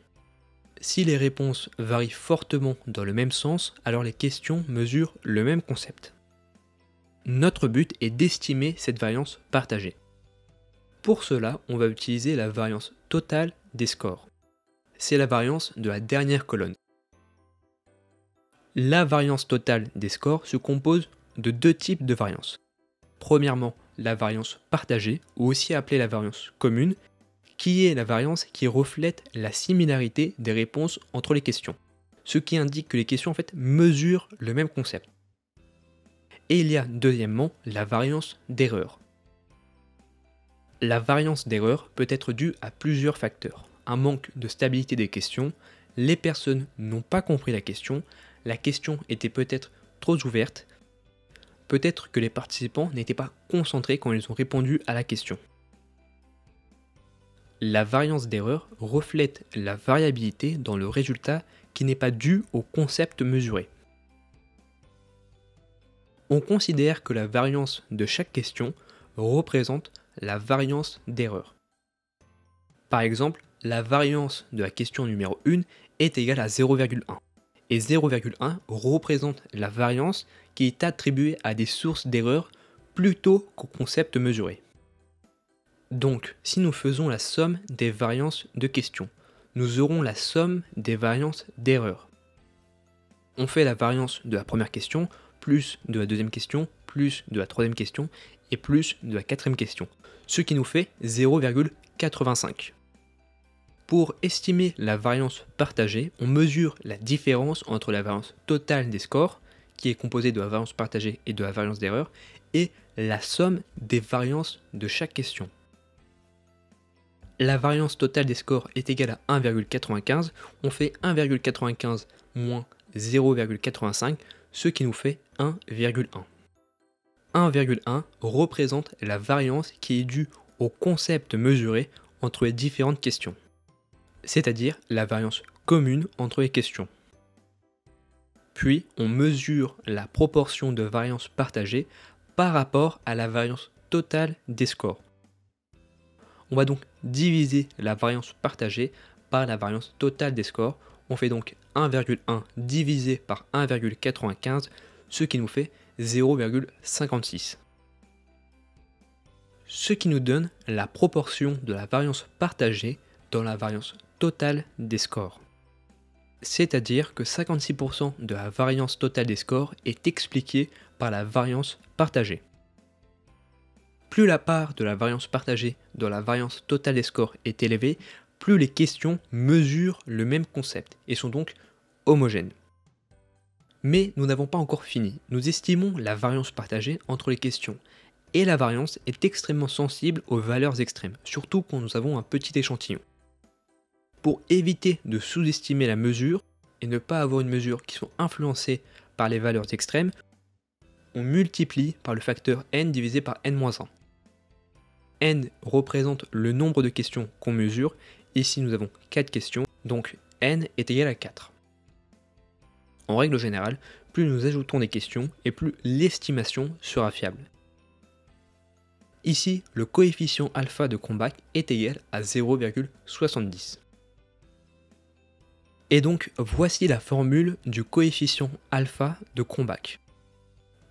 Si les réponses varient fortement dans le même sens, alors les questions mesurent le même concept. Notre but est d'estimer cette variance partagée. Pour cela, on va utiliser la variance totale des scores. C'est la variance de la dernière colonne. La variance totale des scores se compose de deux types de variances. Premièrement, la variance partagée, ou aussi appelée la variance commune, qui est la variance qui reflète la similarité des réponses entre les questions, ce qui indique que les questions en fait mesurent le même concept. Et il y a deuxièmement la variance d'erreur. La variance d'erreur peut être due à plusieurs facteurs. Un manque de stabilité des questions, les personnes n'ont pas compris la question était peut-être trop ouverte, peut-être que les participants n'étaient pas concentrés quand ils ont répondu à la question. La variance d'erreur reflète la variabilité dans le résultat qui n'est pas due au concept mesuré. On considère que la variance de chaque question représente la variance d'erreur. Par exemple, la variance de la question numéro 1 est égale à 0,1. Et 0,1 représente la variance qui est attribuée à des sources d'erreur plutôt qu'au concept mesuré. Donc, si nous faisons la somme des variances de questions, nous aurons la somme des variances d'erreur. On fait la variance de la première question, plus de la deuxième question, plus de la troisième question, et plus de la quatrième question, ce qui nous fait 0,85. Pour estimer la variance partagée, on mesure la différence entre la variance totale des scores, qui est composée de la variance partagée et de la variance d'erreur, et la somme des variances de chaque question. La variance totale des scores est égale à 1,95, on fait 1,95 moins 0,85, ce qui nous fait 1,1. 1,1 représente la variance qui est due au concept mesuré entre les différentes questions, c'est-à-dire la variance commune entre les questions. Puis, on mesure la proportion de variance partagée par rapport à la variance totale des scores. On va donc diviser la variance partagée par la variance totale des scores. On fait donc 1,1 divisé par 1,95, ce qui nous fait 0,56. Ce qui nous donne la proportion de la variance partagée dans la variance totale des scores. C'est-à-dire que 56% de la variance totale des scores est expliquée par la variance partagée. Plus la part de la variance partagée dans la variance totale des scores est élevée, plus les questions mesurent le même concept et sont donc homogènes. Mais nous n'avons pas encore fini. Nous estimons la variance partagée entre les questions. Et la variance est extrêmement sensible aux valeurs extrêmes, surtout quand nous avons un petit échantillon. Pour éviter de sous-estimer la mesure et ne pas avoir une mesure qui soit influencée par les valeurs extrêmes, on multiplie par le facteur n divisé par n-1. N représente le nombre de questions qu'on mesure. Ici nous avons 4 questions, donc n est égal à 4. En règle générale, plus nous ajoutons des questions et plus l'estimation sera fiable. Ici, le coefficient alpha de Cronbach est égal à 0,70. Et donc, voici la formule du coefficient alpha de Cronbach.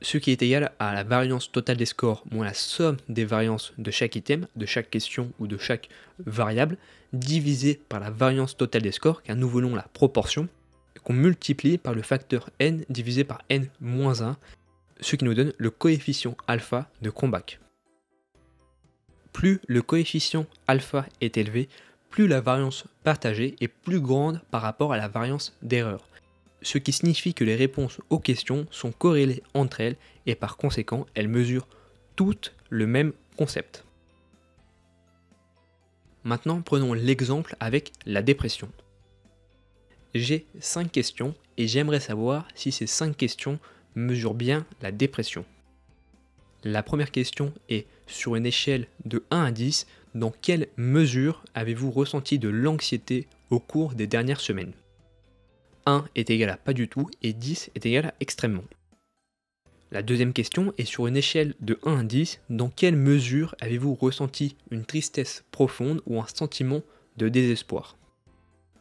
Ce qui est égal à la variance totale des scores moins la somme des variances de chaque item, de chaque question ou de chaque variable, divisé par la variance totale des scores, car nous voulons la proportion, qu'on multiplie par le facteur n divisé par n-1, ce qui nous donne le coefficient alpha de Cronbach. Plus le coefficient alpha est élevé, plus la variance partagée est plus grande par rapport à la variance d'erreur, ce qui signifie que les réponses aux questions sont corrélées entre elles et par conséquent elles mesurent toutes le même concept. Maintenant prenons l'exemple avec la dépression. J'ai 5 questions et j'aimerais savoir si ces 5 questions mesurent bien la dépression. La première question est: sur une échelle de 1 à 10, dans quelle mesure avez-vous ressenti de l'anxiété au cours des dernières semaines? 1 est égal à pas du tout et 10 est égal à extrêmement. La deuxième question est: sur une échelle de 1 à 10, dans quelle mesure avez-vous ressenti une tristesse profonde ou un sentiment de désespoir?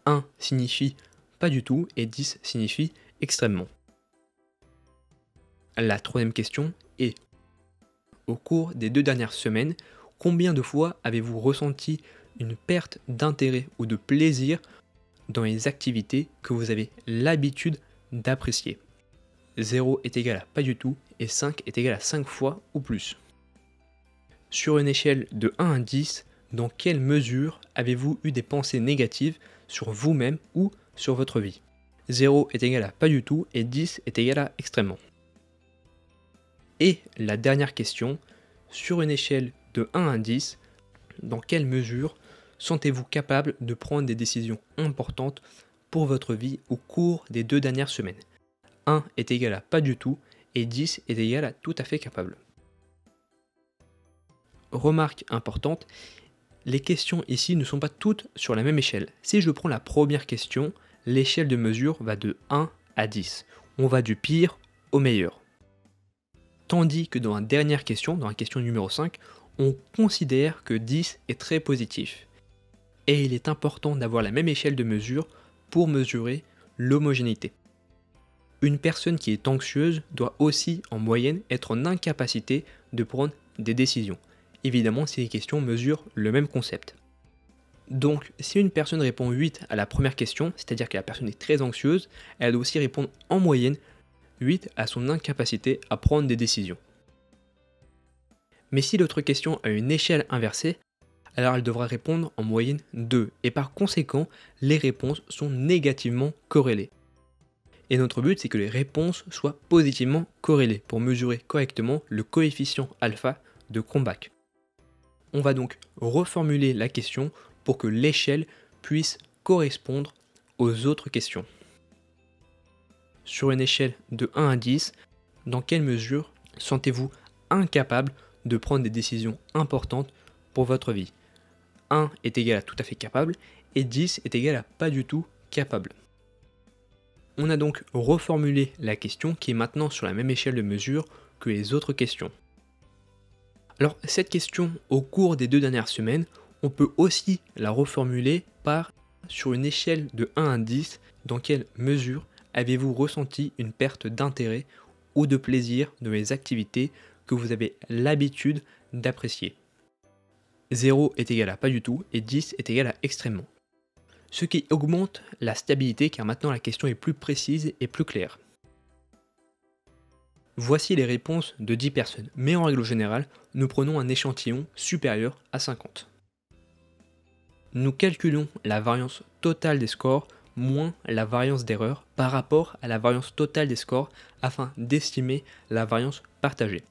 1 signifie pas du tout et 10 signifie extrêmement. La troisième question est: au cours des 2 dernières semaines, combien de fois avez-vous ressenti une perte d'intérêt ou de plaisir dans les activités que vous avez l'habitude d'apprécier? 0 est égal à pas du tout et 5 est égal à 5 fois ou plus. Sur une échelle de 1 à 10, dans quelle mesure avez-vous eu des pensées négatives sur vous-même ou sur votre vie? 0 est égal à pas du tout et 10 est égal à extrêmement. Et la dernière question, sur une échelle de 1 à 10, dans quelle mesure sentez-vous capable de prendre des décisions importantes pour votre vie au cours des 2 dernières semaines? 1 est égal à pas du tout et 10 est égal à tout à fait capable. Remarque importante, les questions ici ne sont pas toutes sur la même échelle. Si je prends la première question, l'échelle de mesure va de 1 à 10. On va du pire au meilleur. Tandis que dans la dernière question, dans la question numéro 5, on considère que 10 est très positif. Et il est important d'avoir la même échelle de mesure pour mesurer l'homogénéité. Une personne qui est anxieuse doit aussi, en moyenne, être en incapacité de prendre des décisions. Évidemment, si les questions mesurent le même concept. Donc, si une personne répond 8 à la première question, c'est-à-dire que la personne est très anxieuse, elle doit aussi répondre en moyenne 8 à son incapacité à prendre des décisions. Mais si l'autre question a une échelle inversée, alors elle devra répondre en moyenne 2, et par conséquent, les réponses sont négativement corrélées. Et notre but, c'est que les réponses soient positivement corrélées pour mesurer correctement le coefficient alpha de Cronbach. On va donc reformuler la question pour que l'échelle puisse correspondre aux autres questions. Sur une échelle de 1 à 10, dans quelle mesure sentez-vous incapable de prendre des décisions importantes pour votre vie? 1 est égal à tout à fait capable et 10 est égal à pas du tout capable. On a donc reformulé la question qui est maintenant sur la même échelle de mesure que les autres questions. Alors cette question, au cours des 2 dernières semaines, on peut aussi la reformuler par: sur une échelle de 1 à 10, dans quelle mesure avez-vous ressenti une perte d'intérêt ou de plaisir dans les activités que vous avez l'habitude d'apprécier? 0 est égal à pas du tout et 10 est égal à extrêmement. Ce qui augmente la stabilité car maintenant la question est plus précise et plus claire. Voici les réponses de 10 personnes, mais en règle générale, nous prenons un échantillon supérieur à 50. Nous calculons la variance totale des scores moins la variance d'erreur par rapport à la variance totale des scores afin d'estimer la variance partagée.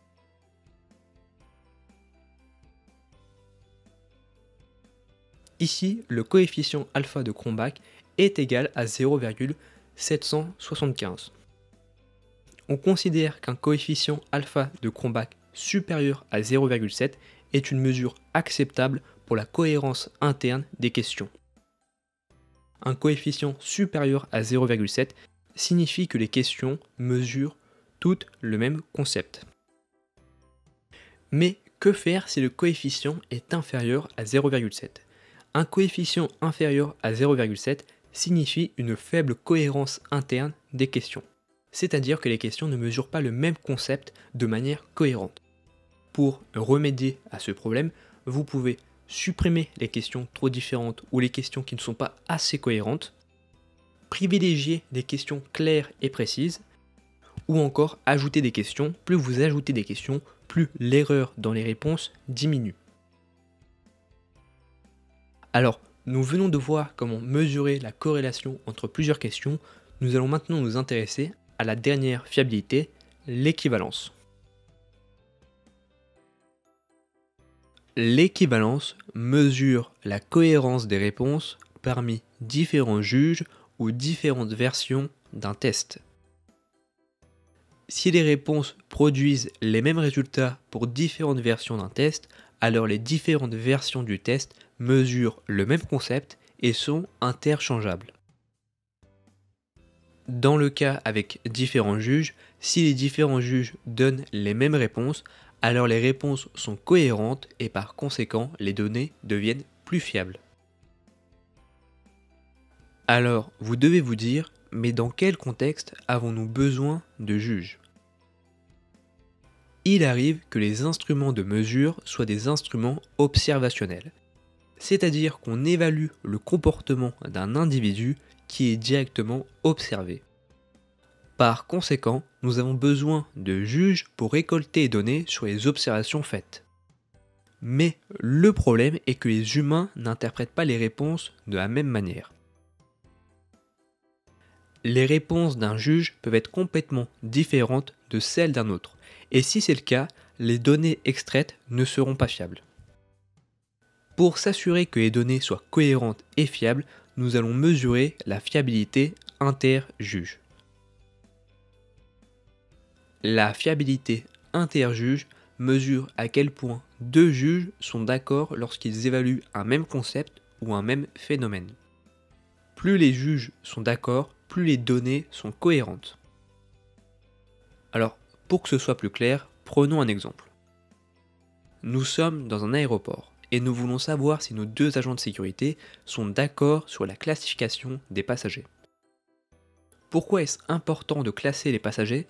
Ici, le coefficient alpha de Cronbach est égal à 0,775. On considère qu'un coefficient alpha de Cronbach supérieur à 0,7 est une mesure acceptable pour la cohérence interne des questions. Un coefficient supérieur à 0,7 signifie que les questions mesurent toutes le même concept. Mais que faire si le coefficient est inférieur à 0,7 ? Un coefficient inférieur à 0,7 signifie une faible cohérence interne des questions, c'est-à-dire que les questions ne mesurent pas le même concept de manière cohérente. Pour remédier à ce problème, vous pouvez supprimer les questions trop différentes ou les questions qui ne sont pas assez cohérentes, privilégier des questions claires et précises, ou encore ajouter des questions. Plus vous ajoutez des questions, plus l'erreur dans les réponses diminue. Alors, nous venons de voir comment mesurer la corrélation entre plusieurs questions. Nous allons maintenant nous intéresser à la dernière fiabilité, l'équivalence. L'équivalence mesure la cohérence des réponses parmi différents juges ou différentes versions d'un test. Si les réponses produisent les mêmes résultats pour différentes versions d'un test, alors les différentes versions du test mesurent le même concept et sont interchangeables. Dans le cas avec différents juges, si les différents juges donnent les mêmes réponses, alors les réponses sont cohérentes et par conséquent les données deviennent plus fiables. Alors vous devez vous dire, mais dans quel contexte avons-nous besoin de juges ? Il arrive que les instruments de mesure soient des instruments observationnels, c'est-à-dire qu'on évalue le comportement d'un individu qui est directement observé. Par conséquent, nous avons besoin de juges pour récolter les données sur les observations faites. Mais le problème est que les humains n'interprètent pas les réponses de la même manière. Les réponses d'un juge peuvent être complètement différentes de celles d'un autre, et si c'est le cas, les données extraites ne seront pas fiables. Pour s'assurer que les données soient cohérentes et fiables, nous allons mesurer la fiabilité inter-juge. La fiabilité inter-juge mesure à quel point deux juges sont d'accord lorsqu'ils évaluent un même concept ou un même phénomène. Plus les juges sont d'accord, plus les données sont cohérentes. Alors, pour que ce soit plus clair, prenons un exemple. Nous sommes dans un aéroport et nous voulons savoir si nos deux agents de sécurité sont d'accord sur la classification des passagers. Pourquoi est-ce important de classer les passagers ?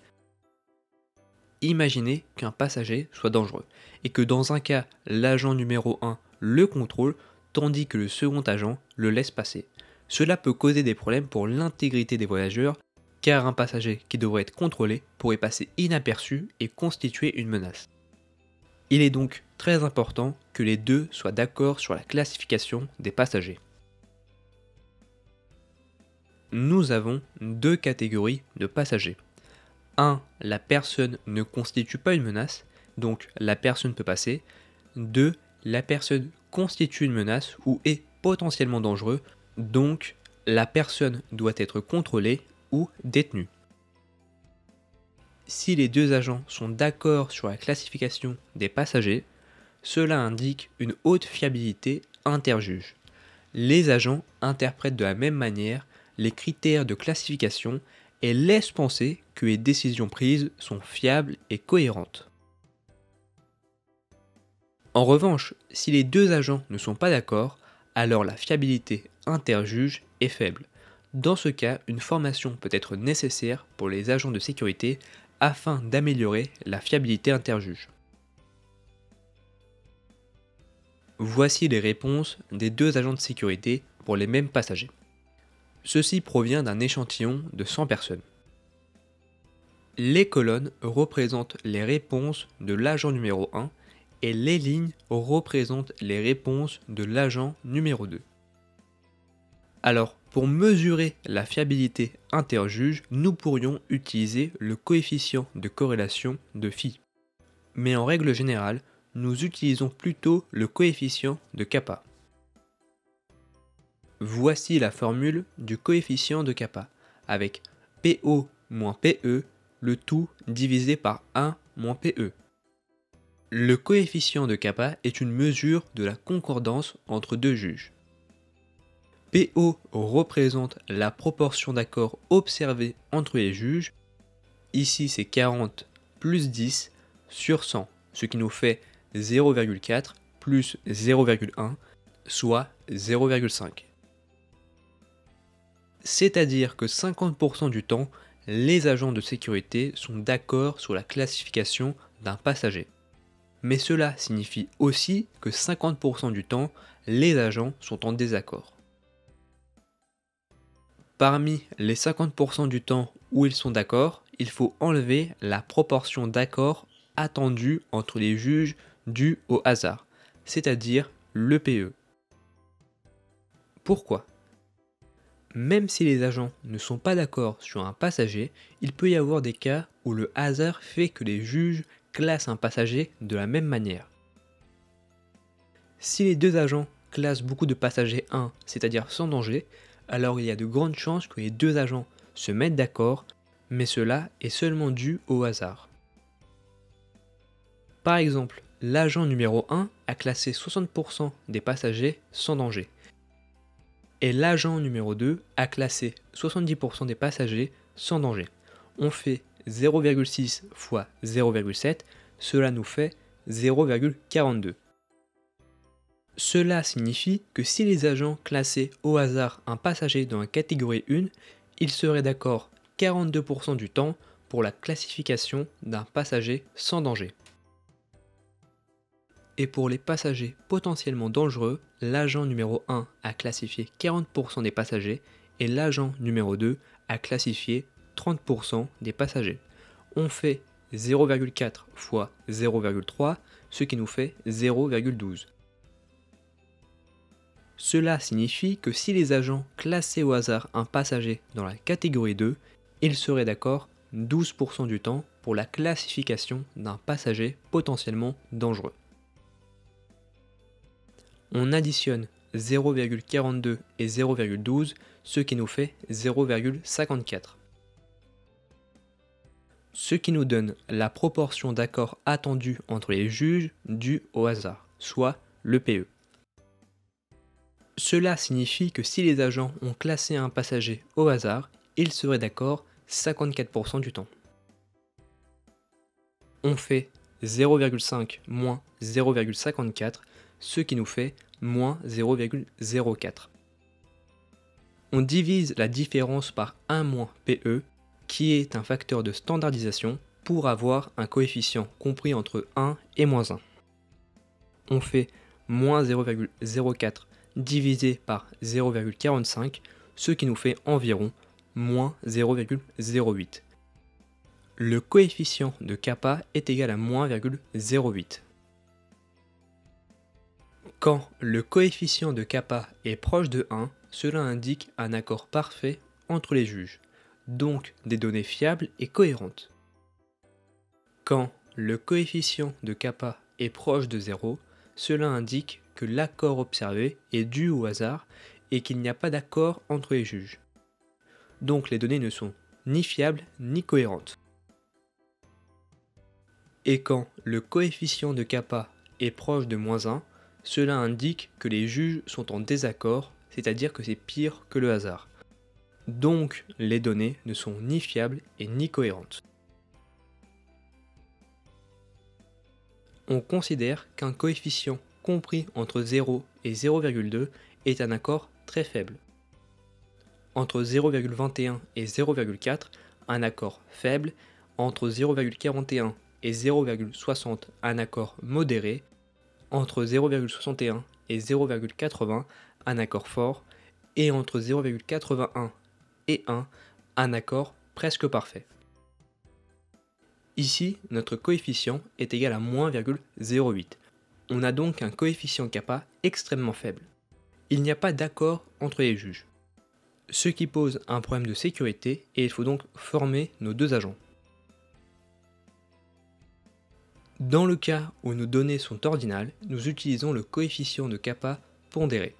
Imaginez qu'un passager soit dangereux et que dans un cas, l'agent numéro 1 le contrôle tandis que le second agent le laisse passer. Cela peut causer des problèmes pour l'intégrité des voyageurs car un passager qui devrait être contrôlé pourrait passer inaperçu et constituer une menace. Il est donc très important que les deux soient d'accord sur la classification des passagers. Nous avons deux catégories de passagers. 1. La personne ne constitue pas une menace, donc la personne peut passer. 2. La personne constitue une menace ou est potentiellement dangereux, donc la personne doit être contrôlée ou détenue. Si les deux agents sont d'accord sur la classification des passagers, cela indique une haute fiabilité interjuge. Les agents interprètent de la même manière les critères de classification et laisse penser que les décisions prises sont fiables et cohérentes. En revanche, si les deux agents ne sont pas d'accord, alors la fiabilité interjuge est faible. Dans ce cas, une formation peut être nécessaire pour les agents de sécurité afin d'améliorer la fiabilité interjuge. Voici les réponses des deux agents de sécurité pour les mêmes passagers. Ceci provient d'un échantillon de 100 personnes. Les colonnes représentent les réponses de l'agent numéro 1 et les lignes représentent les réponses de l'agent numéro 2. Alors, pour mesurer la fiabilité interjuge, nous pourrions utiliser le coefficient de corrélation de phi. Mais en règle générale, nous utilisons plutôt le coefficient de kappa. Voici la formule du coefficient de kappa, avec PO moins PE, le tout divisé par 1 moins PE. Le coefficient de kappa est une mesure de la concordance entre deux juges. PO représente la proportion d'accords observés entre les juges. Ici, c'est 40 plus 10 sur 100, ce qui nous fait 0,4 plus 0,1, soit 0,5. C'est-à-dire que 50% du temps, les agents de sécurité sont d'accord sur la classification d'un passager. Mais cela signifie aussi que 50% du temps, les agents sont en désaccord. Parmi les 50% du temps où ils sont d'accord, il faut enlever la proportion d'accords attendue entre les juges due au hasard, c'est-à-dire le PE. Pourquoi ? Même si les agents ne sont pas d'accord sur un passager, il peut y avoir des cas où le hasard fait que les juges classent un passager de la même manière. Si les deux agents classent beaucoup de passagers 1, c'est-à-dire sans danger, alors il y a de grandes chances que les deux agents se mettent d'accord, mais cela est seulement dû au hasard. Par exemple, l'agent numéro 1 a classé 60% des passagers sans danger, et l'agent numéro 2 a classé 70% des passagers sans danger. On fait 0,6 fois 0,7, cela nous fait 0,42. Cela signifie que si les agents classaient au hasard un passager dans la catégorie 1, ils seraient d'accord 42% du temps pour la classification d'un passager sans danger. Et pour les passagers potentiellement dangereux, l'agent numéro 1 a classifié 40% des passagers et l'agent numéro 2 a classifié 30% des passagers. On fait 0,4 fois 0,3, ce qui nous fait 0,12. Cela signifie que si les agents classaient au hasard un passager dans la catégorie 2, ils seraient d'accord 12% du temps pour la classification d'un passager potentiellement dangereux. On additionne 0,42 et 0,12, ce qui nous fait 0,54. Ce qui nous donne la proportion d'accords attendus entre les juges due au hasard, soit le PE. Cela signifie que si les agents ont classé un passager au hasard, ils seraient d'accord 54% du temps. On fait 0,5 moins 0,54, ce qui nous fait moins 0,04. On divise la différence par 1 moins PE, qui est un facteur de standardisation, pour avoir un coefficient compris entre 1 et moins 1. On fait moins 0,04 divisé par 0,45, ce qui nous fait environ moins 0,08. Le coefficient de kappa est égal à moins 0,08. Quand le coefficient de kappa est proche de 1, cela indique un accord parfait entre les juges, donc des données fiables et cohérentes. Quand le coefficient de kappa est proche de 0, cela indique que l'accord observé est dû au hasard et qu'il n'y a pas d'accord entre les juges. Donc les données ne sont ni fiables ni cohérentes. Et quand le coefficient de kappa est proche de moins 1, cela indique que les juges sont en désaccord, c'est-à-dire que c'est pire que le hasard. Donc les données ne sont ni fiables et ni cohérentes. On considère qu'un coefficient compris entre 0 et 0,2 est un accord très faible. Entre 0,21 et 0,4, un accord faible. Entre 0,41 et 0,60, un accord modéré. Entre 0,61 et 0,80, un accord fort. Et entre 0,81 et 1, un accord presque parfait. Ici, notre coefficient est égal à moins 0,08. On a donc un coefficient kappa extrêmement faible. Il n'y a pas d'accord entre les juges, ce qui pose un problème de sécurité et il faut donc former nos deux agents. Dans le cas où nos données sont ordinales, nous utilisons le coefficient de kappa pondéré.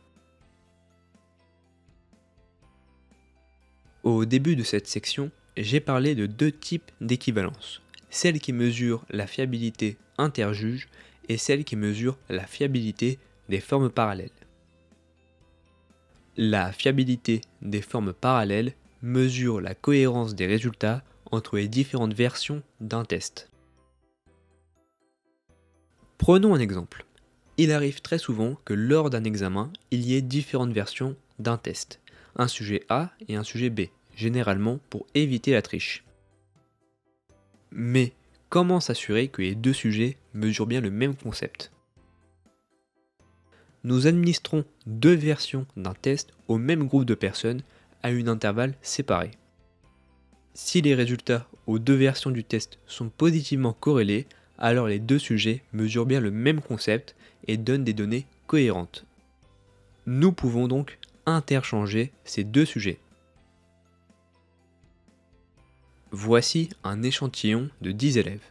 Au début de cette section, j'ai parlé de deux types d'équivalence, celle qui mesure la fiabilité interjuge et celle qui mesure la fiabilité des formes parallèles. La fiabilité des formes parallèles mesure la cohérence des résultats entre les différentes versions d'un test. Prenons un exemple. Il arrive très souvent que lors d'un examen, il y ait différentes versions d'un test, un sujet A et un sujet B, généralement pour éviter la triche. Mais comment s'assurer que les deux sujets mesurent bien le même concept ? Nous administrons deux versions d'un test au même groupe de personnes à un intervalle séparé. Si les résultats aux deux versions du test sont positivement corrélés, alors les deux sujets mesurent bien le même concept et donnent des données cohérentes. Nous pouvons donc interchanger ces deux sujets. Voici un échantillon de 10 élèves.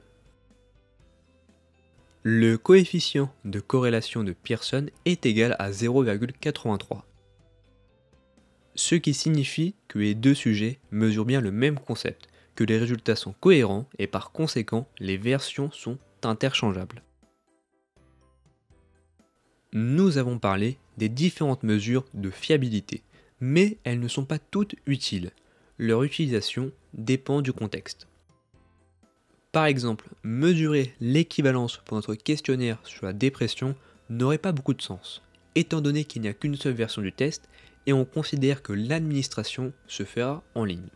Le coefficient de corrélation de Pearson est égal à 0,83, ce qui signifie que les deux sujets mesurent bien le même concept, que les résultats sont cohérents et par conséquent les versions sont interchangeables. Nous avons parlé des différentes mesures de fiabilité, mais elles ne sont pas toutes utiles. Leur utilisation dépend du contexte. Par exemple, mesurer l'équivalence pour notre questionnaire sur la dépression n'aurait pas beaucoup de sens, étant donné qu'il n'y a qu'une seule version du test et on considère que l'administration se fera en ligne.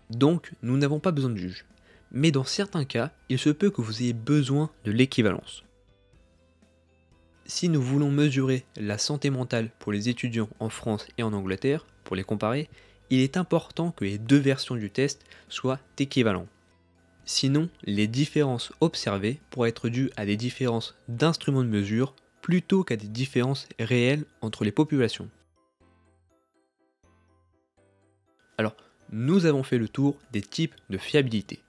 Donc, nous n'avons pas besoin de juge. Mais dans certains cas, il se peut que vous ayez besoin de l'équivalence. Si nous voulons mesurer la santé mentale pour les étudiants en France et en Angleterre, pour les comparer, il est important que les deux versions du test soient équivalentes. Sinon, les différences observées pourraient être dues à des différences d'instruments de mesure plutôt qu'à des différences réelles entre les populations. Alors, nous avons fait le tour des types de fiabilité.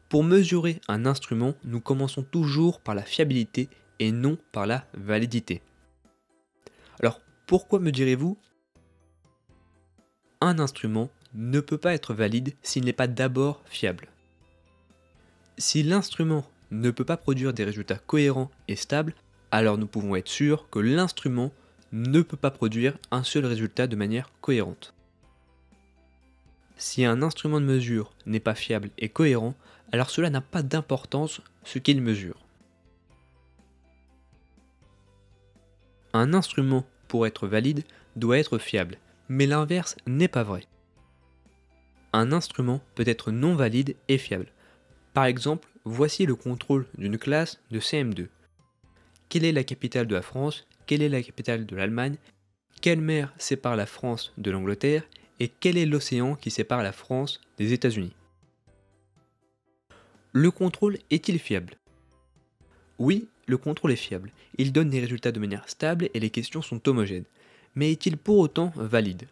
Pour mesurer un instrument, nous commençons toujours par la fiabilité et non par la validité. Alors, pourquoi me direz-vous ? Un instrument ne peut pas être valide s'il n'est pas d'abord fiable. Si l'instrument ne peut pas produire des résultats cohérents et stables, alors nous pouvons être sûrs que l'instrument ne peut pas produire un seul résultat de manière cohérente. Si un instrument de mesure n'est pas fiable et cohérent, alors cela n'a pas d'importance ce qu'il mesure. Un instrument, pour être valide, doit être fiable, mais l'inverse n'est pas vrai. Un instrument peut être non valide et fiable. Par exemple, voici le contrôle d'une classe de CM2. Quelle est la capitale de la France ? Quelle est la capitale de l'Allemagne ? Quelle mer sépare la France de l'Angleterre ? Et quel est l'océan qui sépare la France des États-Unis ? Le contrôle est-il fiable ? Oui, le contrôle est fiable. Il donne des résultats de manière stable et les questions sont homogènes. Mais est-il pour autant valide ?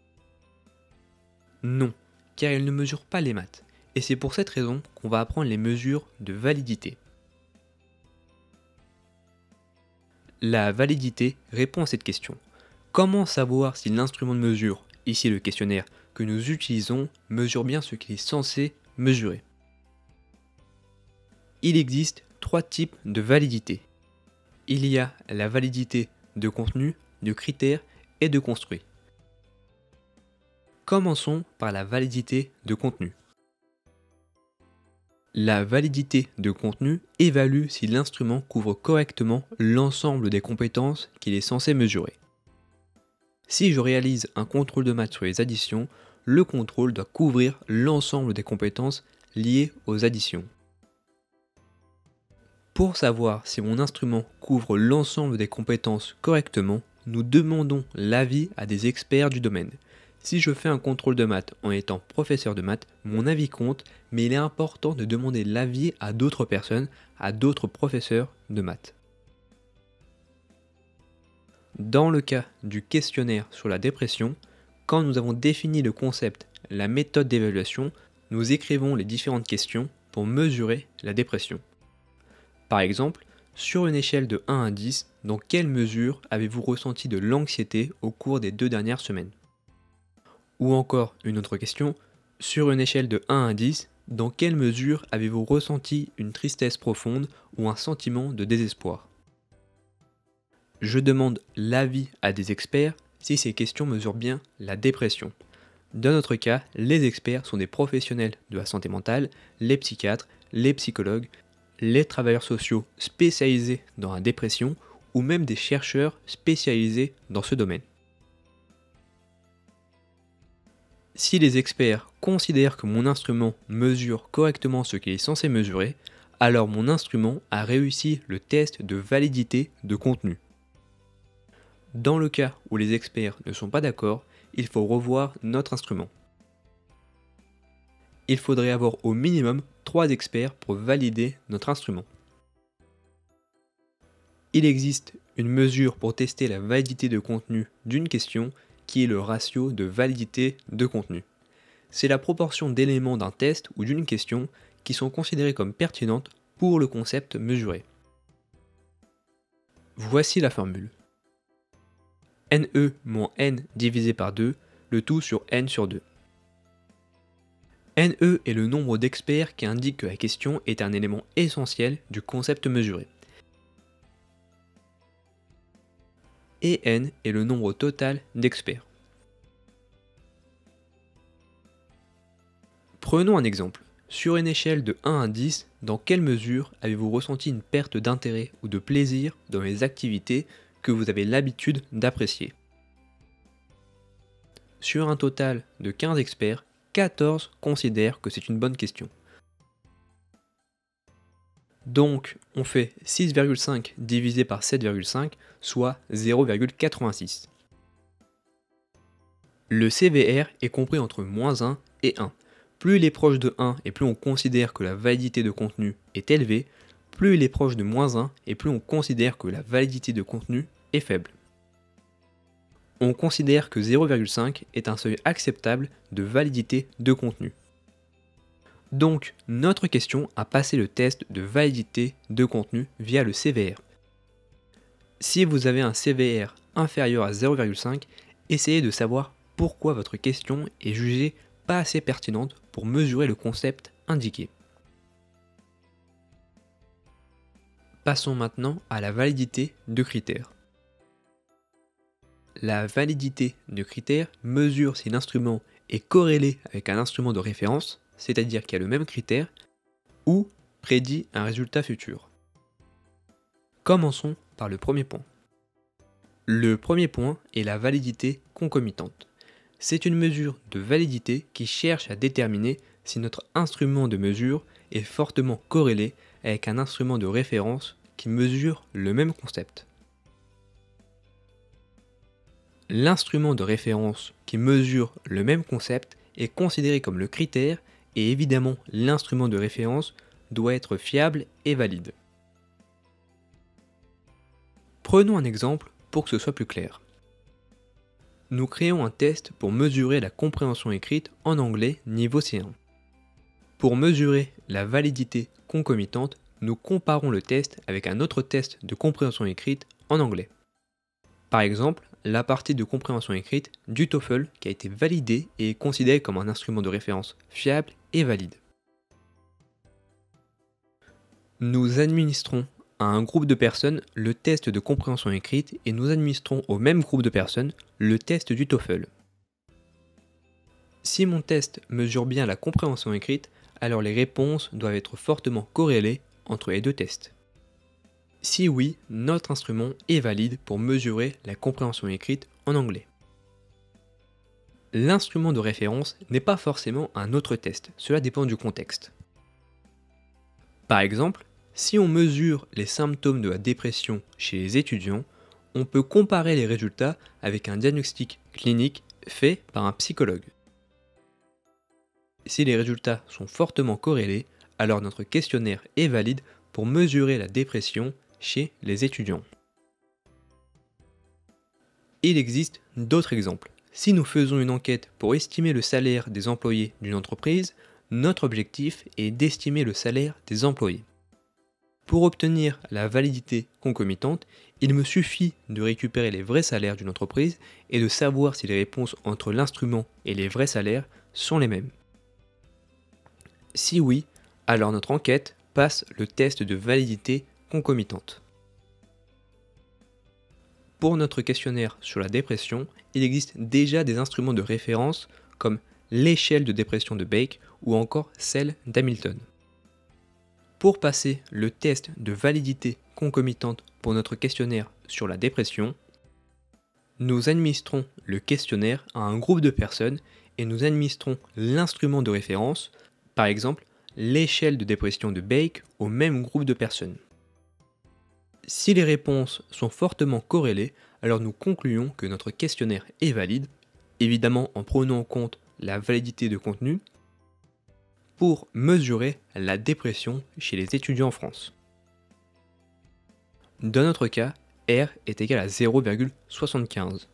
Non, car il ne mesure pas les maths. Et c'est pour cette raison qu'on va apprendre les mesures de validité. La validité répond à cette question. Comment savoir si l'instrument de mesure, ici le questionnaire, que nous utilisons mesure bien ce qu'il est censé mesurer ? Il existe trois types de validité. Il y a la validité de contenu, de critères et de construit. Commençons par la validité de contenu. La validité de contenu évalue si l'instrument couvre correctement l'ensemble des compétences qu'il est censé mesurer. Si je réalise un contrôle de maths sur les additions, le contrôle doit couvrir l'ensemble des compétences liées aux additions. Pour savoir si mon instrument couvre l'ensemble des compétences correctement, nous demandons l'avis à des experts du domaine. Si je fais un contrôle de maths en étant professeur de maths, mon avis compte, mais il est important de demander l'avis à d'autres personnes, à d'autres professeurs de maths. Dans le cas du questionnaire sur la dépression, quand nous avons défini le concept, la méthode d'évaluation, nous écrivons les différentes questions pour mesurer la dépression. Par exemple, sur une échelle de 1 à 10, dans quelle mesure avez-vous ressenti de l'anxiété au cours des 2 dernières semaines? Ou encore une autre question, sur une échelle de 1 à 10, dans quelle mesure avez-vous ressenti une tristesse profonde ou un sentiment de désespoir? Je demande l'avis à des experts si ces questions mesurent bien la dépression. Dans notre cas, les experts sont des professionnels de la santé mentale, les psychiatres, les psychologues, les travailleurs sociaux spécialisés dans la dépression ou même des chercheurs spécialisés dans ce domaine. Si les experts considèrent que mon instrument mesure correctement ce qu'il est censé mesurer, alors mon instrument a réussi le test de validité de contenu. Dans le cas où les experts ne sont pas d'accord, il faut revoir notre instrument. Il faudrait avoir au minimum 3 experts pour valider notre instrument. Il existe une mesure pour tester la validité de contenu d'une question qui est le ratio de validité de contenu. C'est la proportion d'éléments d'un test ou d'une question qui sont considérés comme pertinentes pour le concept mesuré. Voici la formule. NE moins N divisé par 2, le tout sur N sur 2. NE est le nombre d'experts qui indique que la question est un élément essentiel du concept mesuré. Et N est le nombre total d'experts. Prenons un exemple. Sur une échelle de 1 à 10, dans quelle mesure avez-vous ressenti une perte d'intérêt ou de plaisir dans les activités que vous avez l'habitude d'apprécier? Sur un total de 15 experts, 14 considèrent que c'est une bonne question. Donc, on fait 6,5 divisé par 7,5, soit 0,86. Le CVR est compris entre -1 et 1. Plus il est proche de 1 et plus on considère que la validité de contenu est élevée, plus il est proche de -1 et plus on considère que la validité de contenu est faible. On considère que 0,5 est un seuil acceptable de validité de contenu. Donc, notre question a passé le test de validité de contenu via le CVR. Si vous avez un CVR inférieur à 0,5, essayez de savoir pourquoi votre question est jugée pas assez pertinente pour mesurer le concept indiqué. Passons maintenant à la validité de critères. La validité de critères mesure si l'instrument est corrélé avec un instrument de référence, c'est-à-dire qu'il y a le même critère, ou prédit un résultat futur. Commençons par le premier point. Le premier point est la validité concomitante. C'est une mesure de validité qui cherche à déterminer si notre instrument de mesure est fortement corrélé avec un instrument de référence qui mesure le même concept. L'instrument de référence qui mesure le même concept est considéré comme le critère et évidemment l'instrument de référence doit être fiable et valide. Prenons un exemple pour que ce soit plus clair. Nous créons un test pour mesurer la compréhension écrite en anglais niveau C1. Pour mesurer la validité concomitante, nous comparons le test avec un autre test de compréhension écrite en anglais. Par exemple, la partie de compréhension écrite du TOEFL qui a été validée et est considérée comme un instrument de référence fiable et valide. Nous administrons à un groupe de personnes le test de compréhension écrite et nous administrons au même groupe de personnes le test du TOEFL. Si mon test mesure bien la compréhension écrite, alors les réponses doivent être fortement corrélées entre les deux tests. Si oui, notre instrument est valide pour mesurer la compréhension écrite en anglais. L'instrument de référence n'est pas forcément un autre test, cela dépend du contexte. Par exemple, si on mesure les symptômes de la dépression chez les étudiants, on peut comparer les résultats avec un diagnostic clinique fait par un psychologue. Si les résultats sont fortement corrélés, alors notre questionnaire est valide pour mesurer la dépression chez les étudiants. Il existe d'autres exemples. Si nous faisons une enquête pour estimer le salaire des employés d'une entreprise, notre objectif est d'estimer le salaire des employés. Pour obtenir la validité concomitante, il me suffit de récupérer les vrais salaires d'une entreprise et de savoir si les réponses entre l'instrument et les vrais salaires sont les mêmes. Si oui, alors notre enquête passe le test de validité concomitante. Pour notre questionnaire sur la dépression, il existe déjà des instruments de référence comme l'échelle de dépression de Bake ou encore celle d'Hamilton. Pour passer le test de validité concomitante pour notre questionnaire sur la dépression, nous administrons le questionnaire à un groupe de personnes et nous administrons l'instrument de référence, par exemple l'échelle de dépression de Bake, au même groupe de personnes. Si les réponses sont fortement corrélées, alors nous concluons que notre questionnaire est valide, évidemment en prenant en compte la validité de contenu, pour mesurer la dépression chez les étudiants en France. Dans notre cas, R est égal à 0,75.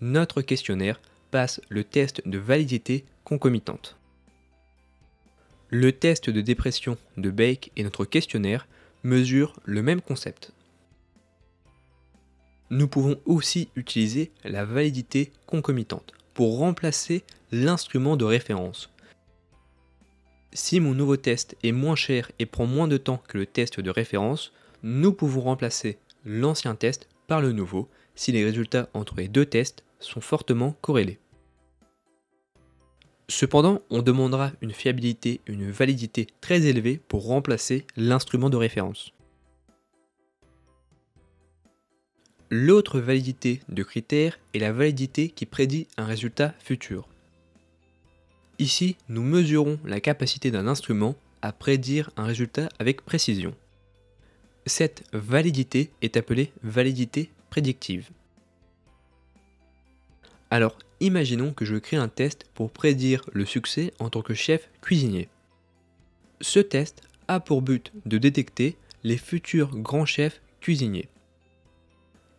Notre questionnaire passe le test de validité concomitante. Le test de dépression de Bake et notre questionnaire mesurent le même concept. Nous pouvons aussi utiliser la validité concomitante pour remplacer l'instrument de référence. Si mon nouveau test est moins cher et prend moins de temps que le test de référence, nous pouvons remplacer l'ancien test par le nouveau si les résultats entre les deux tests sont fortement corrélés. Cependant, on demandera une fiabilité et une validité très élevée pour remplacer l'instrument de référence. L'autre validité de critère est la validité qui prédit un résultat futur. Ici, nous mesurons la capacité d'un instrument à prédire un résultat avec précision. Cette validité est appelée validité prédictive. Alors, imaginons que je crée un test pour prédire le succès en tant que chef cuisinier. Ce test a pour but de détecter les futurs grands chefs cuisiniers.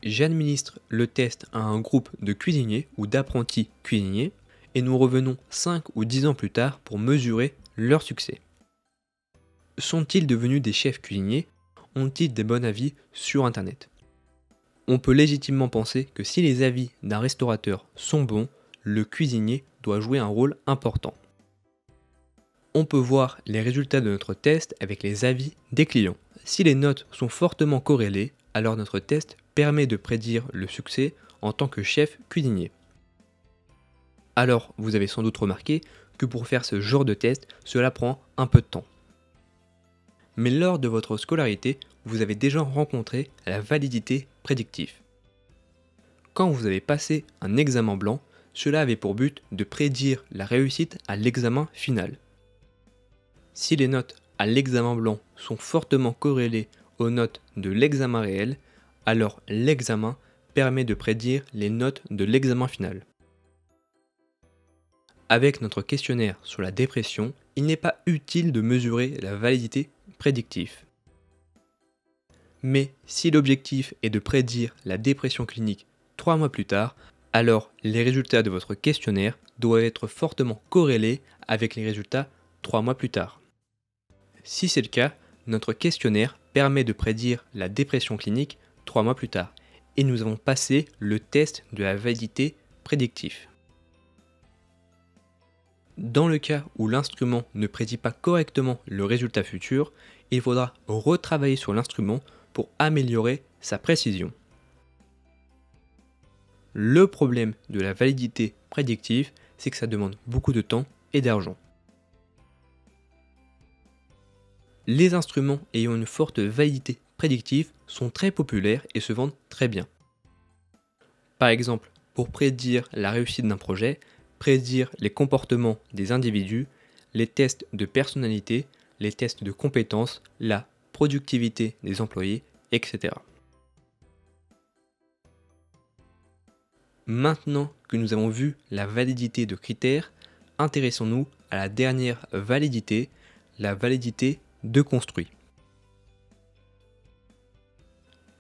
J'administre le test à un groupe de cuisiniers ou d'apprentis cuisiniers et nous revenons 5 ou 10 ans plus tard pour mesurer leur succès. Sont-ils devenus des chefs cuisiniers? Ont-ils des bons avis sur Internet? On peut légitimement penser que si les avis d'un restaurateur sont bons, le cuisinier doit jouer un rôle important. On peut voir les résultats de notre test avec les avis des clients. Si les notes sont fortement corrélées, alors notre test permet de prédire le succès en tant que chef cuisinier. Alors, vous avez sans doute remarqué que pour faire ce genre de test, cela prend un peu de temps. Mais lors de votre scolarité, vous avez déjà rencontré la validité prédictive. Quand vous avez passé un examen blanc, cela avait pour but de prédire la réussite à l'examen final. Si les notes à l'examen blanc sont fortement corrélées aux notes de l'examen réel, alors l'examen permet de prédire les notes de l'examen final. Avec notre questionnaire sur la dépression, il n'est pas utile de mesurer la validité prédictive. Mais si l'objectif est de prédire la dépression clinique 3 mois plus tard, alors les résultats de votre questionnaire doivent être fortement corrélés avec les résultats 3 mois plus tard. Si c'est le cas, notre questionnaire permet de prédire la dépression clinique 3 mois plus tard et nous avons passé le test de la validité prédictive. Dans le cas où l'instrument ne prédit pas correctement le résultat futur, il faudra retravailler sur l'instrument pour améliorer sa précision. Le problème de la validité prédictive, c'est que ça demande beaucoup de temps et d'argent. Les instruments ayant une forte validité prédictive sont très populaires et se vendent très bien. Par exemple, pour prédire la réussite d'un projet, prédire les comportements des individus, les tests de personnalité, les tests de compétences, la productivité des employés, etc. Maintenant que nous avons vu la validité de critères, intéressons-nous à la dernière validité, la validité de construit.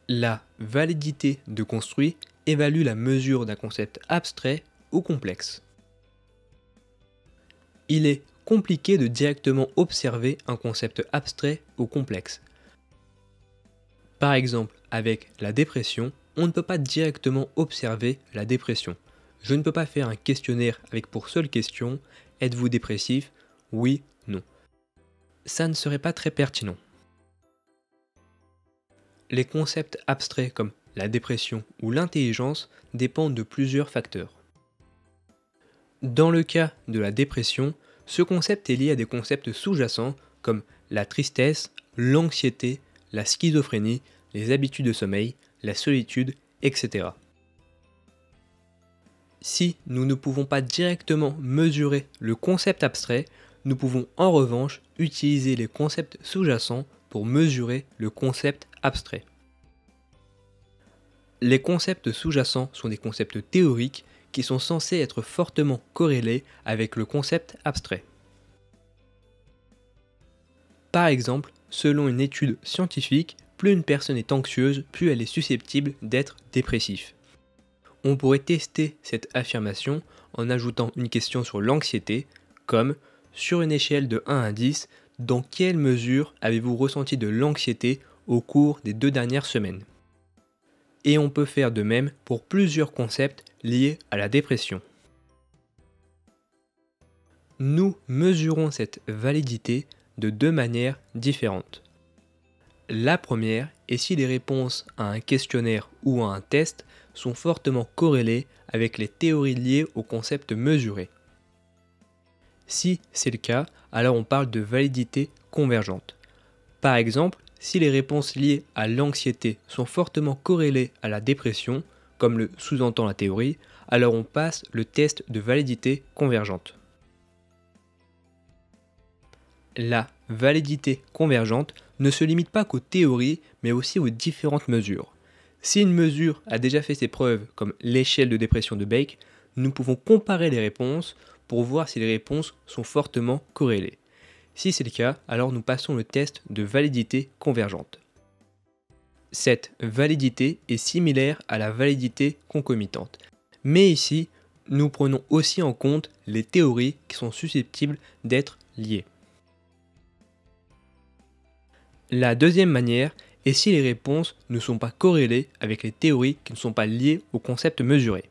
La validité de construit évalue la mesure d'un concept abstrait ou complexe. Il est compliqué de directement observer un concept abstrait ou complexe. Par exemple, avec la dépression, on ne peut pas directement observer la dépression. Je ne peux pas faire un questionnaire avec pour seule question « Êtes-vous dépressif ? Oui, non ». Ça ne serait pas très pertinent. Les concepts abstraits comme la dépression ou l'intelligence dépendent de plusieurs facteurs. Dans le cas de la dépression, ce concept est lié à des concepts sous-jacents comme la tristesse, l'anxiété, la schizophrénie, les habitudes de sommeil, la solitude, etc. Si nous ne pouvons pas directement mesurer le concept abstrait, nous pouvons en revanche utiliser les concepts sous-jacents pour mesurer le concept abstrait. Les concepts sous-jacents sont des concepts théoriques qui sont censés être fortement corrélés avec le concept abstrait. Par exemple, selon une étude scientifique, plus une personne est anxieuse, plus elle est susceptible d'être dépressif. On pourrait tester cette affirmation en ajoutant une question sur l'anxiété, comme sur une échelle de 1 à 10, dans quelle mesure avez-vous ressenti de l'anxiété au cours des 2 dernières semaines ? Et on peut faire de même pour plusieurs concepts liés à la dépression. Nous mesurons cette validité de 2 manières différentes. La première est si les réponses à un questionnaire ou à un test sont fortement corrélées avec les théories liées au concept mesuré. Si c'est le cas, alors on parle de validité convergente. Par exemple, si les réponses liées à l'anxiété sont fortement corrélées à la dépression, comme le sous-entend la théorie, alors on passe le test de validité convergente. La validité convergente ne se limite pas qu'aux théories, mais aussi aux différentes mesures. Si une mesure a déjà fait ses preuves, comme l'échelle de dépression de Bake, nous pouvons comparer les réponses pour voir si les réponses sont fortement corrélées. Si c'est le cas, alors nous passons le test de validité convergente. Cette validité est similaire à la validité concomitante. Mais ici, nous prenons aussi en compte les théories qui sont susceptibles d'être liées. La deuxième manière est si les réponses ne sont pas corrélées avec les théories qui ne sont pas liées au concept mesuré.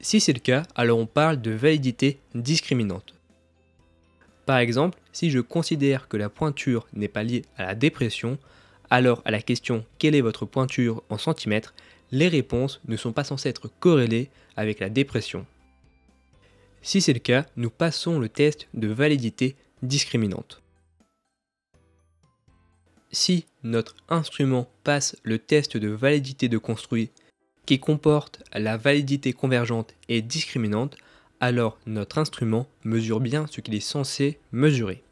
Si c'est le cas, alors on parle de validité discriminante. Par exemple, si je considère que la pointure n'est pas liée à la dépression, alors à la question « Quelle est votre pointure en centimètres ?», les réponses ne sont pas censées être corrélées avec la dépression. Si c'est le cas, nous passons le test de validité discriminante. Si notre instrument passe le test de validité de construit qui comporte la validité convergente et discriminante, alors notre instrument mesure bien ce qu'il est censé mesurer.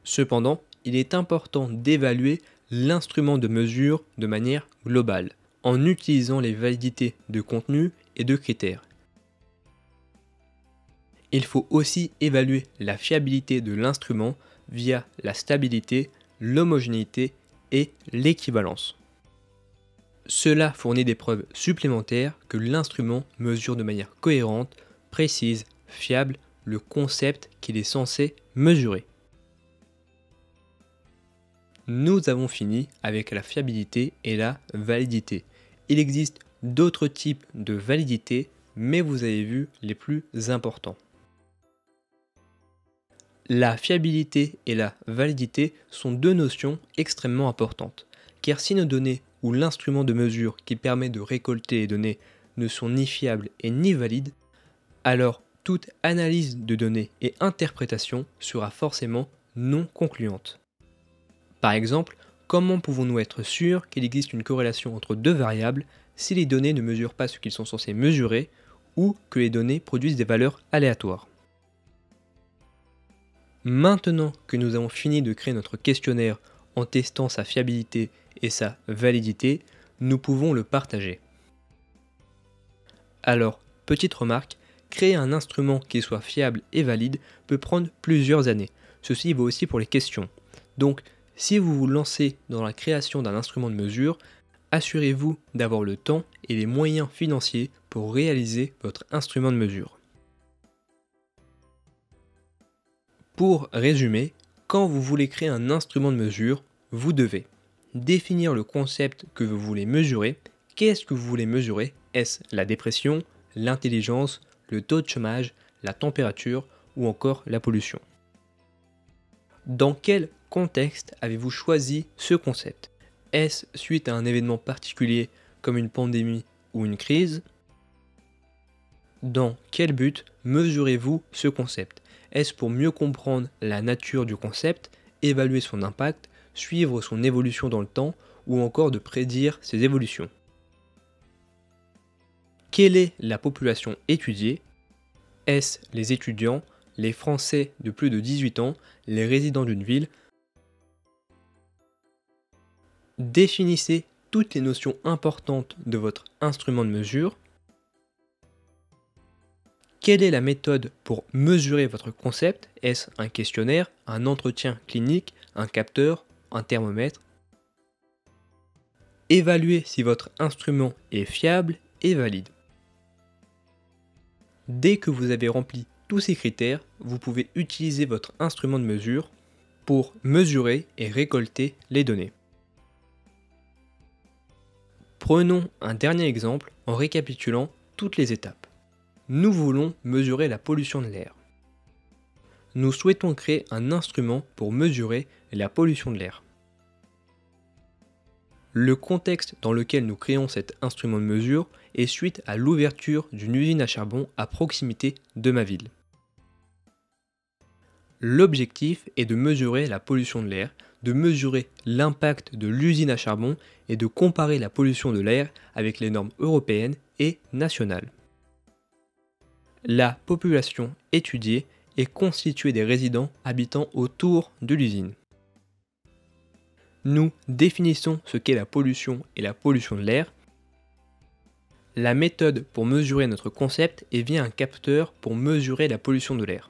Cependant, il est important d'évaluer l'instrument de mesure de manière globale, en utilisant les validités de contenu et de critères. Il faut aussi évaluer la fiabilité de l'instrument via la stabilité, l'homogénéité et l'équivalence. Cela fournit des preuves supplémentaires que l'instrument mesure de manière cohérente, précise, fiable le concept qu'il est censé mesurer. Nous avons fini avec la fiabilité et la validité. Il existe d'autres types de validité, mais vous avez vu les plus importants. La fiabilité et la validité sont deux notions extrêmement importantes, car si nos données ou l'instrument de mesure qui permet de récolter les données ne sont ni fiables et ni valides, alors toute analyse de données et interprétation sera forcément non concluante. Par exemple, comment pouvons-nous être sûrs qu'il existe une corrélation entre deux variables si les données ne mesurent pas ce qu'ils sont censés mesurer ou que les données produisent des valeurs aléatoires? Maintenant que nous avons fini de créer notre questionnaire en testant sa fiabilité et sa validité, nous pouvons le partager. Alors, petite remarque, créer un instrument qui soit fiable et valide peut prendre plusieurs années. Ceci vaut aussi pour les questions. Donc, si vous vous lancez dans la création d'un instrument de mesure, assurez-vous d'avoir le temps et les moyens financiers pour réaliser votre instrument de mesure. Pour résumer, quand vous voulez créer un instrument de mesure, vous devez définir le concept que vous voulez mesurer. Qu'est-ce que vous voulez mesurer? Est-ce la dépression, l'intelligence, le taux de chômage, la température ou encore la pollution? Dans quel contexte avez-vous choisi ce concept? Est-ce suite à un événement particulier comme une pandémie ou une crise? Dans quel but mesurez-vous ce concept? Est-ce pour mieux comprendre la nature du concept, évaluer son impact, suivre son évolution dans le temps ou encore de prédire ses évolutions? Quelle est la population étudiée? Est-ce les étudiants, les Français de plus de 18 ans, les résidents d'une ville? Définissez toutes les notions importantes de votre instrument de mesure. Quelle est la méthode pour mesurer votre concept? Est-ce un questionnaire, un entretien clinique, un capteur, un thermomètre? Évaluez si votre instrument est fiable et valide. Dès que vous avez rempli tous ces critères, vous pouvez utiliser votre instrument de mesure pour mesurer et récolter les données. Prenons un dernier exemple en récapitulant toutes les étapes. Nous voulons mesurer la pollution de l'air. Nous souhaitons créer un instrument pour mesurer la pollution de l'air. Le contexte dans lequel nous créons cet instrument de mesure est suite à l'ouverture d'une usine à charbon à proximité de ma ville. L'objectif est de mesurer la pollution de l'air, de mesurer l'impact de l'usine à charbon et de comparer la pollution de l'air avec les normes européennes et nationales. La population étudiée est constituée des résidents habitant autour de l'usine. Nous définissons ce qu'est la pollution et la pollution de l'air. La méthode pour mesurer notre concept est via un capteur pour mesurer la pollution de l'air.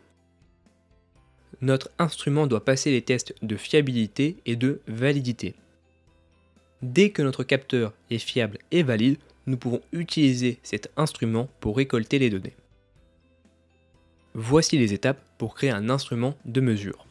Notre instrument doit passer les tests de fiabilité et de validité. Dès que notre capteur est fiable et valide, nous pouvons utiliser cet instrument pour récolter les données. Voici les étapes pour créer un instrument de mesure.